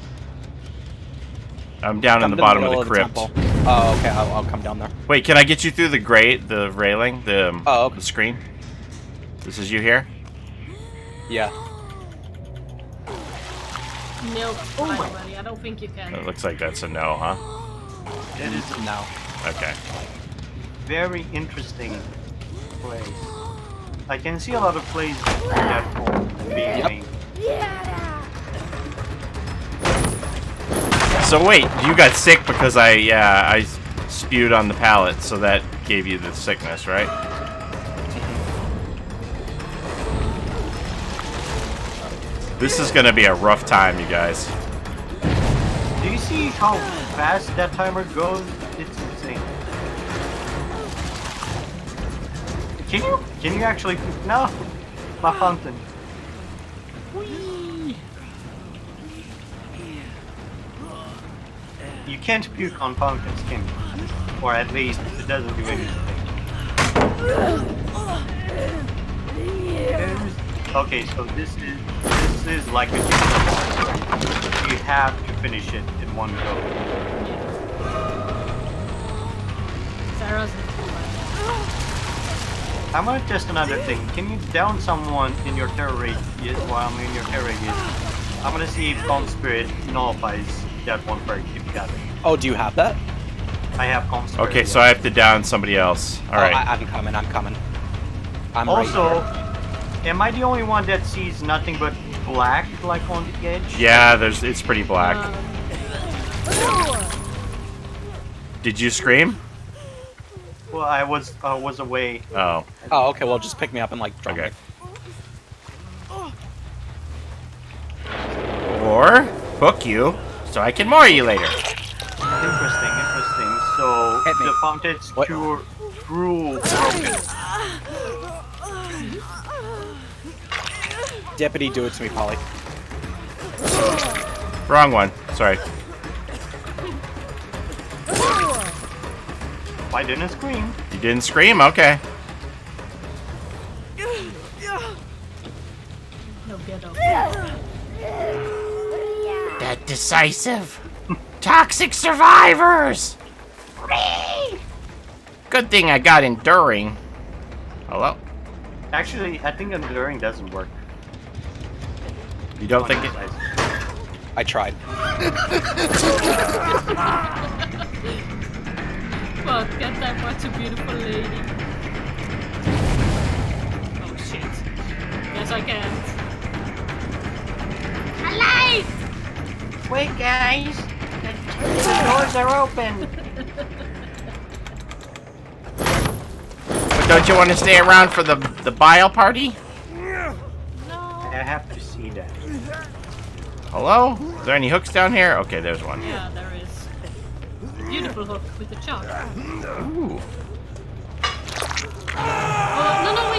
I'm down in Come the to bottom of middle the crypt. temple. Oh, okay, I'll come down there. Wait, can I get you through the grate, the railing, the Oh, okay. the screen? This is you here? Yeah. Milk finally. I don't think you can. It looks like that's a no, huh? It is... No. Okay. very interesting place. I can see a lot of plays that being made. So wait, you got sick because I spewed on the pallet, so that gave you the sickness, right? This is gonna be a rough time, you guys. Do you see how fast that timer goes? It's insane. Can you actually? No, my fountain. Whee! You can't puke on fountains, can you? Or at least it doesn't do anything. Okay, so this is like a tutorial. You have to finish it in one go. Sarah's I'm gonna test another thing. Can you down someone in your terror radius while I'm in your terror radius? I'm gonna see if Calm Spirit nullifies that one perk if you got it. Oh, do you have that? I have Calm Spirit. Okay, so I have to down somebody else. All right. I'm coming. I'm Also, right am I the only one that sees nothing but black, like on the edge? Yeah, it's pretty black. Did you scream? Well, I was away. Oh. Oh, okay. Well, just pick me up and like drop Okay. me. Or hook you so I can mori you later. Interesting. So Hit me. the fountain's What? cruel broken. Deputy, do it to me, Paulie. Wrong one. Sorry. I didn't scream. You didn't scream? Okay. no ghetto. That decisive. Toxic survivors. Good thing I got enduring. Hello? Actually, I think enduring doesn't work. You don't think it? I tried. Well, get that much a beautiful lady. Oh shit. Yes, I can't. Alive! Wait, guys! The doors are open! But don't you want to stay around for the bile party? No. I have to see that. Hello? Is there any hooks down here? Okay, there's one. Yeah, there is. Beautiful hook with the chalk. Ooh. Oh, no, wait.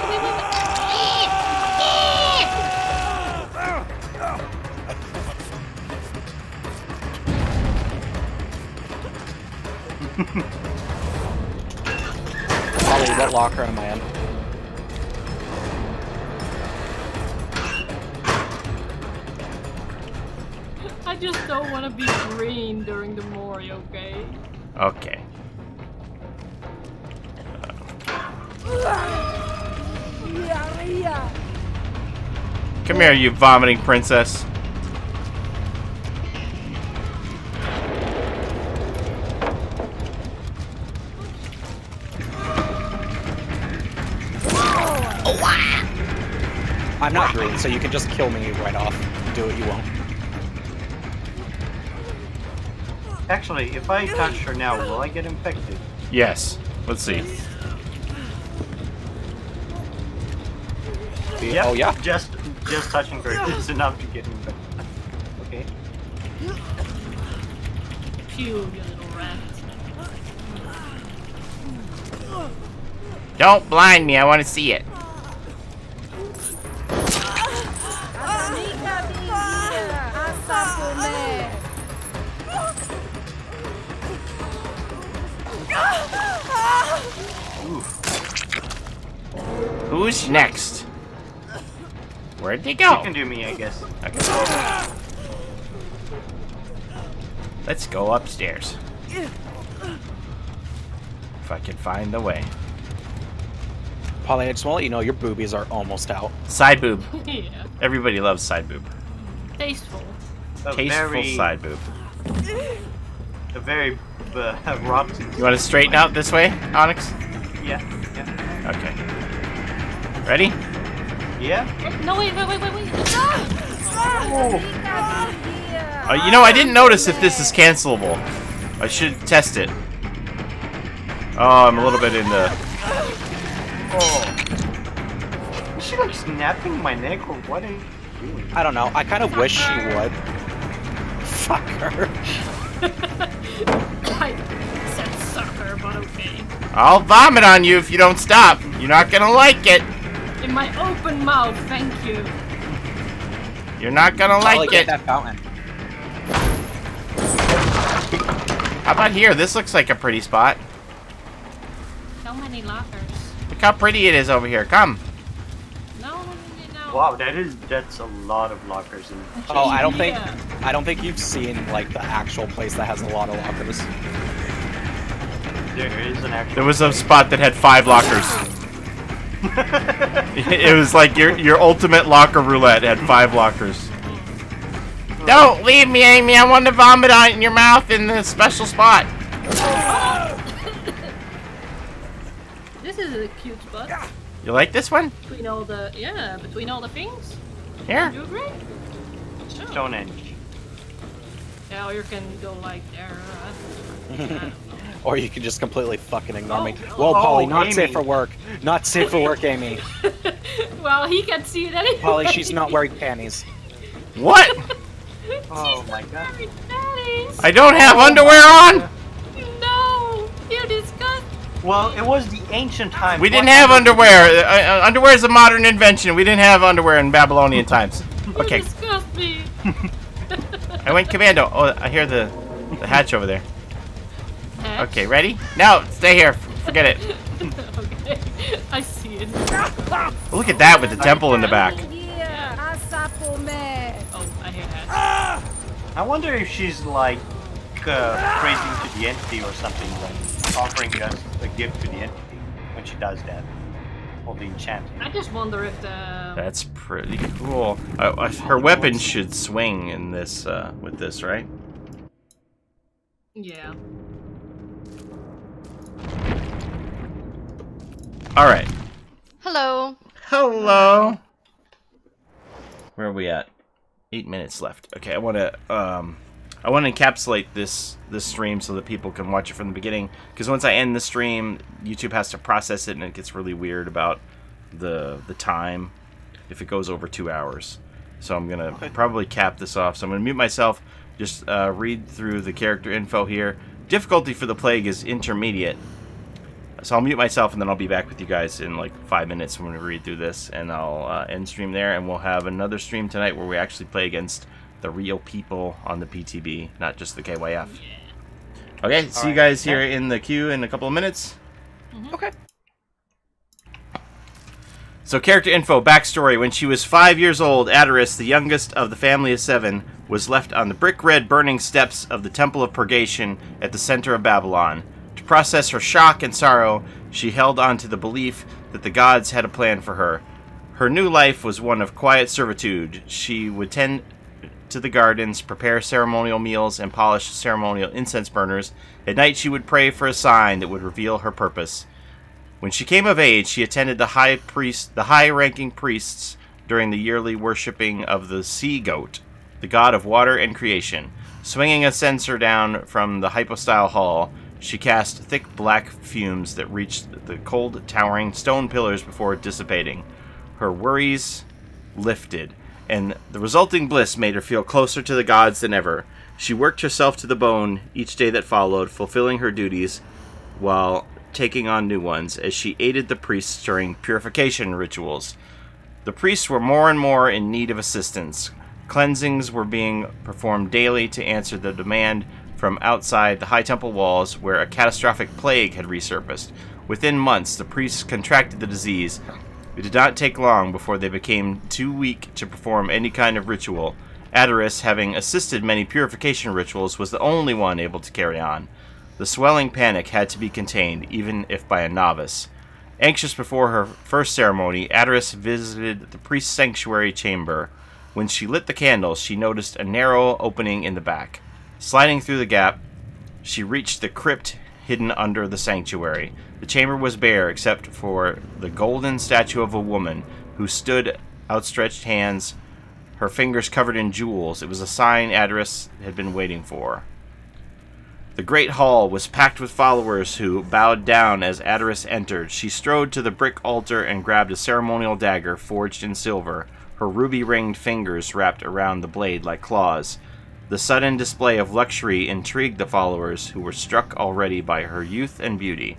Paulie, what locker am I in? I just don't want to be green during the mori, okay? Okay. Come here, you vomiting princess. I'm not green, so you can just kill me right off. Do what you want. Actually, if I touch her now, will I get infected? Yes. Let's see. Yep, Oh, yeah? Just touching her is enough to get infected. Okay. Pew, you little rat. Don't blind me. I want to see it. Who's next? Where'd they go? You can do me, I guess. Okay. Let's go upstairs. If I can find the way. Paulie, I just want to let you know your boobies are almost out. Side boob. Yeah. Everybody loves side boob. Tasteful. A Tasteful very, side boob. A very rotten. You want to straighten out this way, Onyx? Yeah. Okay. Ready? Yeah. No, wait. You know, I didn't notice if this is cancelable. I should test it. Oh, I'm a little bit into... Oh. Is she like snapping my neck or what are you doing? I don't know. I kind of wish she would. Fuck her. I said sucker, but okay. I'll vomit on you if you don't stop. You're not gonna like it. In my open mouth, thank you. You're not gonna like Get it. that fountain. How about here? This looks like a pretty spot. So many lockers. Look how pretty it is over here. Come. No. Wow, that's a lot of lockers in Oh, I don't Yeah. think you've seen like the actual place that has a lot of lockers. There is an actual. There was a spot that had 5 lockers. It was like your ultimate locker roulette had 5 lockers. Don't leave me, Amy. I want to vomit on in your mouth in this special spot. This is a cute spot. You like this one? Between all the things. Here. You agree? Sure. Stonehenge. Yeah, or you can go like there. I don't know. Or you can just completely fucking ignore me. Oh, Whoa, Paulie, not Amy. safe for work. Not safe for work, Amy. Well, he can see it anyway. Paulie, she's not wearing panties. What? Oh my god. Daddies. I don't have underwear on. No, you disgust. Well, it was the ancient time. We didn't have underwear. Underwear is a modern invention. We didn't have underwear in Babylonian times. Okay. You disgust me. I went commando. Oh, I hear the hatch over there. Hatch? Okay, ready? No, stay here. Forget it. Okay, I see it. Look at that with the temple in the back. Oh, I hear that. I wonder if she's like praising to the entity or something, like offering us a gift to the entity when she does that. Or the enchanting. I just wonder if the. That's pretty cool. Her weapon should swing in this with this, right? Yeah. All right. Hello. Hello. Where are we at? 8 minutes left. Okay, I want to encapsulate this stream so that people can watch it from the beginning. Because once I end the stream, YouTube has to process it, and it gets really weird about the time if it goes over 2 hours. So I'm gonna probably cap this off. So I'm gonna mute myself. Just read through the character info here. Difficulty for the Plague is intermediate. So I'll mute myself, and then I'll be back with you guys in like 5 minutes when we read through this, and I'll end stream there, and we'll have another stream tonight where we actually play against the real people on the PTB, not just the KYF. Okay, see you guys here in the queue in a couple of minutes. Okay. So character info, backstory. When she was 5 years old, Adoris, the youngest of the family of 7, was left on the brick-red burning steps of the Temple of Purgation at the center of Babylon. To process her shock and sorrow, she held on to the belief that the gods had a plan for her. Her new life was one of quiet servitude. She would tend to the gardens, prepare ceremonial meals, and polish ceremonial incense burners. At night she would pray for a sign that would reveal her purpose. When she came of age, she attended the high-ranking priests during the yearly worshipping of the sea goat, the god of water and creation. Swinging a censer down from the hypostyle hall, she cast thick black fumes that reached the cold, towering stone pillars before dissipating. Her worries lifted, and the resulting bliss made her feel closer to the gods than ever. She worked herself to the bone each day that followed, fulfilling her duties while taking on new ones as she aided the priests during purification rituals. The priests were more and more in need of assistance. Cleansings were being performed daily to answer the demand from outside the high temple walls, where a catastrophic plague had resurfaced. Within months, the priests contracted the disease. It did not take long before they became too weak to perform any kind of ritual. Adoris, having assisted many purification rituals, was the only one able to carry on. The swelling panic had to be contained, even if by a novice. Anxious before her first ceremony, Adoris visited the priest's sanctuary chamber. When she lit the candles, she noticed a narrow opening in the back. Sliding through the gap, she reached the crypt hidden under the sanctuary. The chamber was bare except for the golden statue of a woman who stood outstretched hands, her fingers covered in jewels. It was a sign Duras had been waiting for. The great hall was packed with followers who bowed down as Duras entered. She strode to the brick altar and grabbed a ceremonial dagger forged in silver, her ruby-ringed fingers wrapped around the blade like claws. The sudden display of luxury intrigued the followers, who were struck already by her youth and beauty.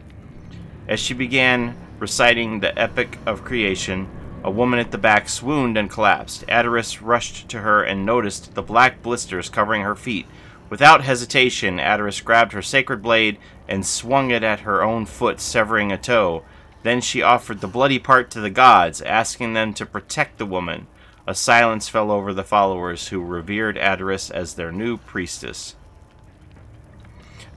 As she began reciting the epic of creation, a woman at the back swooned and collapsed. Duras rushed to her and noticed the black blisters covering her feet. Without hesitation, Duras grabbed her sacred blade and swung it at her own foot, severing a toe. Then she offered the bloody part to the gods, asking them to protect the woman. A silence fell over the followers, who revered Duras as their new priestess.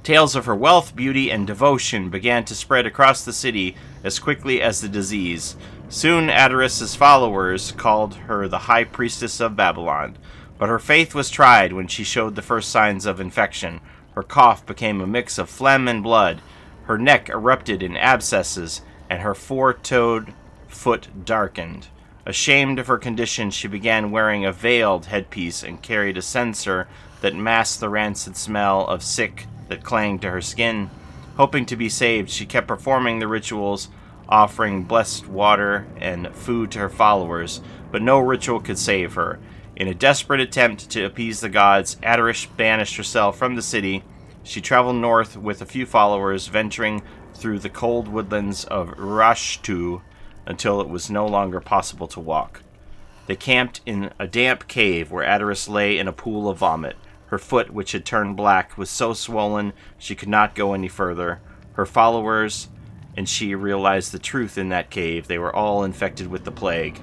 Tales of her wealth, beauty, and devotion began to spread across the city as quickly as the disease. Soon Duras' followers called her the High Priestess of Babylon. But her faith was tried when she showed the first signs of infection. Her cough became a mix of phlegm and blood. Her neck erupted in abscesses, and her four-toed foot darkened. Ashamed of her condition, she began wearing a veiled headpiece and carried a censer that masked the rancid smell of sick that clanged to her skin. Hoping to be saved, she kept performing the rituals, offering blessed water and food to her followers, but no ritual could save her. In a desperate attempt to appease the gods, Duras banished herself from the city. She traveled north with a few followers, venturing through the cold woodlands of Rashtu until it was no longer possible to walk. They camped in a damp cave where Duras lay in a pool of vomit. Her foot, which had turned black, was so swollen she could not go any further. Her followers and she realized the truth in that cave. They were all infected with the plague.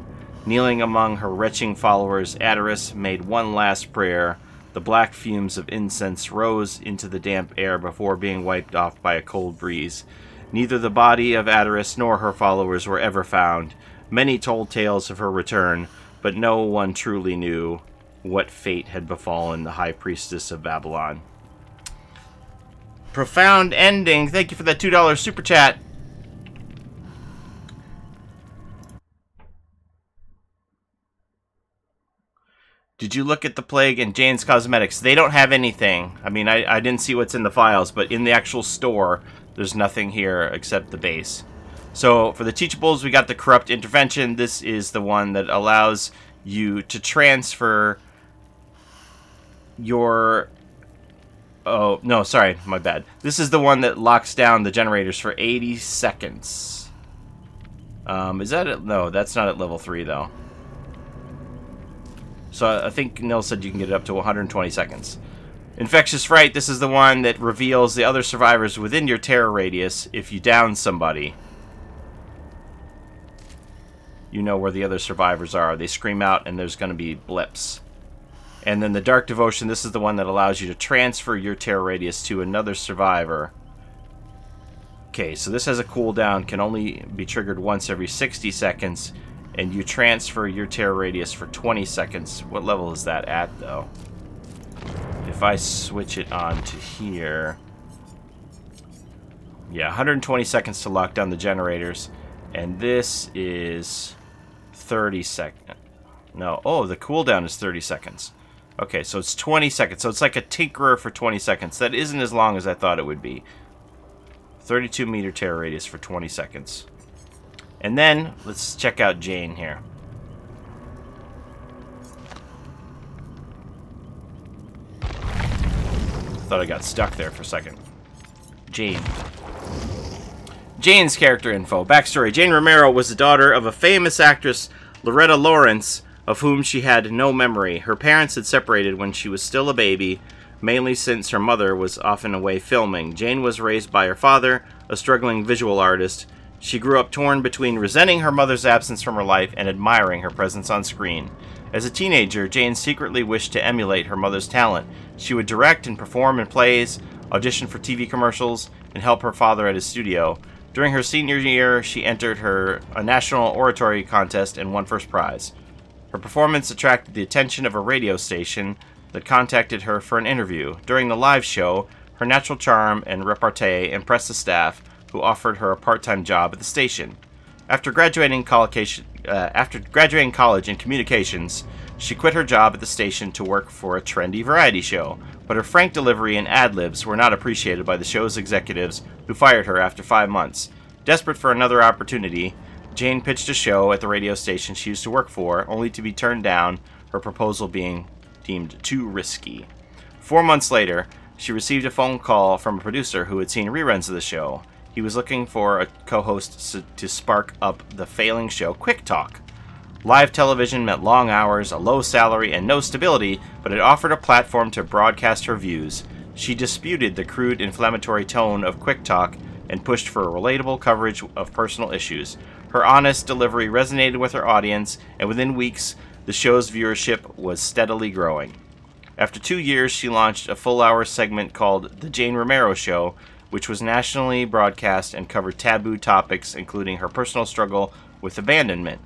Kneeling among her retching followers, Duras made one last prayer. The black fumes of incense rose into the damp air before being wiped off by a cold breeze. Neither the body of Duras nor her followers were ever found. Many told tales of her return, but no one truly knew what fate had befallen the High Priestess of Babylon. Profound ending. Thank you for that $2 super chat. Did you look at the Plague and Jane's Cosmetics? They don't have anything. I mean, I didn't see what's in the files, but in the actual store, there's nothing here except the base. So for the teachables, we got the Corrupt Intervention. This is the one that allows you to transfer your... Oh, no, sorry, my bad. This is the one that locks down the generators for 80 seconds. Is that it? No, that's not at level 3, though. So I think Nil said you can get it up to 120 seconds. Infectious Fright, this is the one that reveals the other survivors within your terror radius if you down somebody. You know where the other survivors are. They scream out and there's going to be blips. And then the Dark Devotion, this is the one that allows you to transfer your terror radius to another survivor. Okay, so this has a cooldown, can only be triggered once every 60 seconds. And you transfer your terror radius for 20 seconds. What level is that at, though? If I switch it on to here... Yeah, 120 seconds to lock down the generators. And this is 30 seconds. No, oh, the cooldown is 30 seconds. Okay, so it's 20 seconds. So it's like a Tinkerer for 20 seconds. That isn't as long as I thought it would be. 32 meter terror radius for 20 seconds. And then, let's check out Jane here. Thought I got stuck there for a second. Jane. Jane's character info. Backstory. Jane Romero was the daughter of a famous actress, Loretta Lawrence, of whom she had no memory. Her parents had separated when she was still a baby, mainly since her mother was often away filming. Jane was raised by her father, a struggling visual artist. She grew up torn between resenting her mother's absence from her life and admiring her presence on screen. As a teenager, Jane secretly wished to emulate her mother's talent. She would direct and perform in plays, audition for TV commercials, and help her father at his studio. During her senior year, she entered a national oratory contest and won first prize. Her performance attracted the attention of a radio station that contacted her for an interview. During the live show, Her natural charm and repartee impressed the staff, who offered her a part-time job at the station. After graduating college in communications, she quit her job at the station to work for a trendy variety show, but her frank delivery and ad-libs were not appreciated by the show's executives, who fired her after 5 months. Desperate for another opportunity, Jane pitched a show at the radio station she used to work for, only to be turned down, her proposal being deemed too risky. 4 months later, she received a phone call from a producer who had seen reruns of the show. He was looking for a co-host to spark up the failing show Quick Talk. Live television meant long hours, a low salary, and no stability, but it offered a platform to broadcast her views. She disputed the crude, inflammatory tone of Quick Talk and pushed for a relatable coverage of personal issues. Her honest delivery resonated with her audience, and within weeks, the show's viewership was steadily growing. After 2 years, she launched a full-hour segment called The Jane Romero Show, which was nationally broadcast and covered taboo topics, including her personal struggle with abandonment.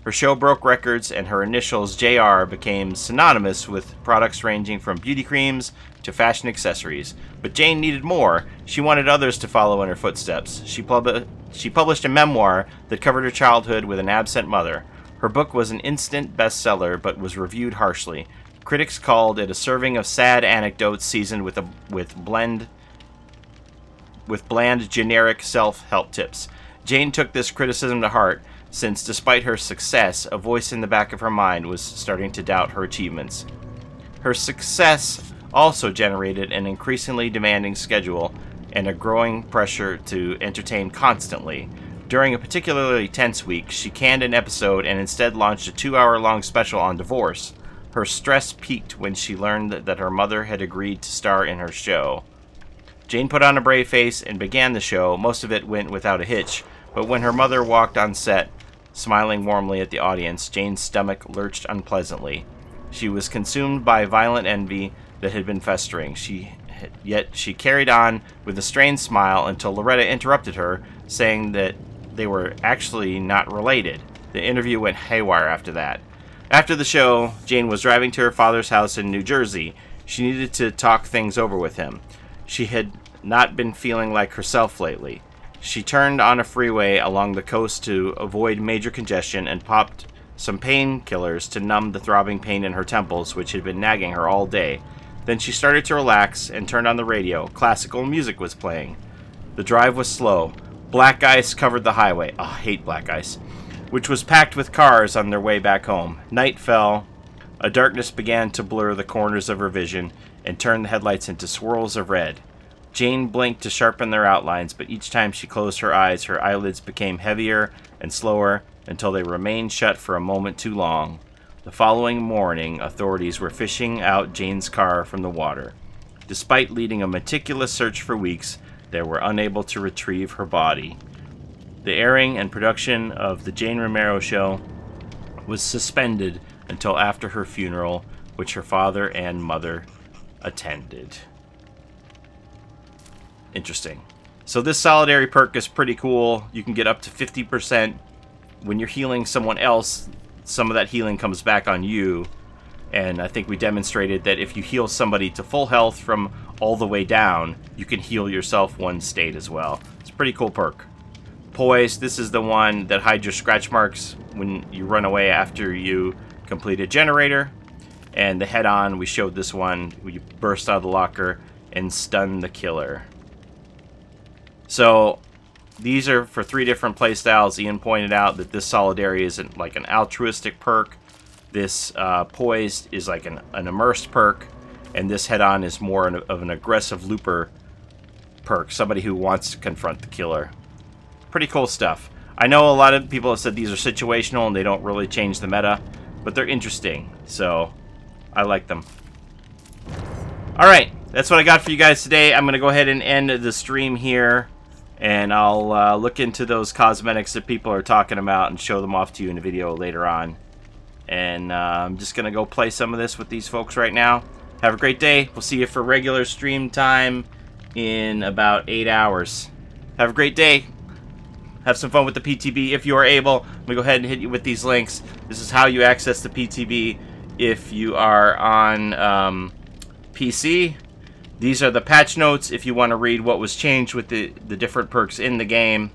Her show broke records, and her initials JR became synonymous with products ranging from beauty creams to fashion accessories. But Jane needed more. She wanted others to follow in her footsteps. She published a memoir that covered her childhood with an absent mother. Her book was an instant bestseller, but was reviewed harshly. Critics called it a serving of sad anecdotes seasoned with bland generic self-help tips. Jane took this criticism to heart, since despite her success, a voice in the back of her mind was starting to doubt her achievements. Her success also generated an increasingly demanding schedule and a growing pressure to entertain constantly. During a particularly tense week, she canned an episode and instead launched a 2-hour-long special on divorce. Her stress peaked when she learned that her mother had agreed to star in her show. Jane put on a brave face and began the show. Most of it went without a hitch, but when her mother walked on set, smiling warmly at the audience, Jane's stomach lurched unpleasantly. She was consumed by violent envy that had been festering. Yet she carried on with a strained smile until Loretta interrupted her, saying that they were actually not related. The interview went haywire after that. After the show, Jane was driving to her father's house in New Jersey. She needed to talk things over with him. She had not been feeling like herself lately. She turned on a freeway along the coast to avoid major congestion and popped some painkillers to numb the throbbing pain in her temples, which had been nagging her all day. Then she started to relax and turned on the radio. Classical music was playing. The drive was slow. Black ice covered the highway. Oh, I hate black ice. Which was packed with cars on their way back home. Night fell. A darkness began to blur the corners of her vision and turn the headlights into swirls of red. Jane blinked to sharpen their outlines, but each time she closed her eyes, her eyelids became heavier and slower until they remained shut for a moment too long. The following morning, authorities were fishing out Jane's car from the water. Despite leading a meticulous search for weeks, they were unable to retrieve her body. The airing and production of The Jane Romero Show was suspended until after her funeral, which her father and mother attended. Interesting. So this Solidarity perk is pretty cool. You can get up to 50%. When you're healing someone else, some of that healing comes back on you. And I think we demonstrated that if you heal somebody to full health from all the way down, you can heal yourself one state as well. It's a pretty cool perk. Poised, this is the one that hides your scratch marks when you run away after you complete a generator. And the head-on, we showed this one where you burst out of the locker and stun the killer. So these are for 3 different playstyles. Ian pointed out that this Solidarity isn't like an altruistic perk. This Poised is like an immersed perk. And this head-on is more of an aggressive looper perk. Somebody who wants to confront the killer. Pretty cool stuff. I know a lot of people have said these are situational and they don't really change the meta. But they're interesting. So I like them. Alright, that's what I got for you guys today. I'm going to go ahead and end the stream here. And I'll look into those cosmetics that people are talking about and show them off to you in a video later on. And I'm just going to go play some of this with these folks right now. Have a great day. We'll see you for regular stream time in about 8 hours. Have a great day. Have some fun with the PTB if you are able. Let me go ahead and hit you with these links. This is how you access the PTB if you are on PC. These are the patch notes if you want to read what was changed with the different perks in the game.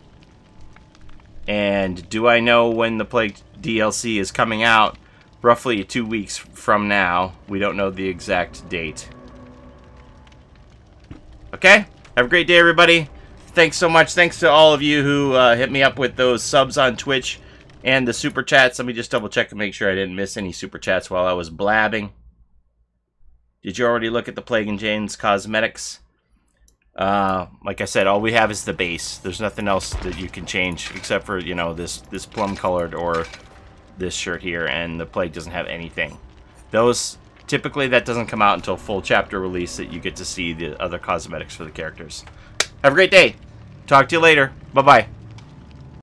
And do I know when the Plague DLC is coming out? Roughly 2 weeks from now. We don't know the exact date. Okay? Have a great day, everybody. Thanks so much. Thanks to all of you who hit me up with those subs on Twitch and the super chats. Let me just double check and make sure I didn't miss any super chats while I was blabbing. Did you already look at the Plague Jane's cosmetics? Like I said, all we have is the base. There's nothing else that you can change except for, you know, this plum colored or this shirt here, and the Plague doesn't have anything. Those, typically that doesn't come out until full chapter release that you get to see the other cosmetics for the characters. Have a great day. Talk to you later. Bye-bye.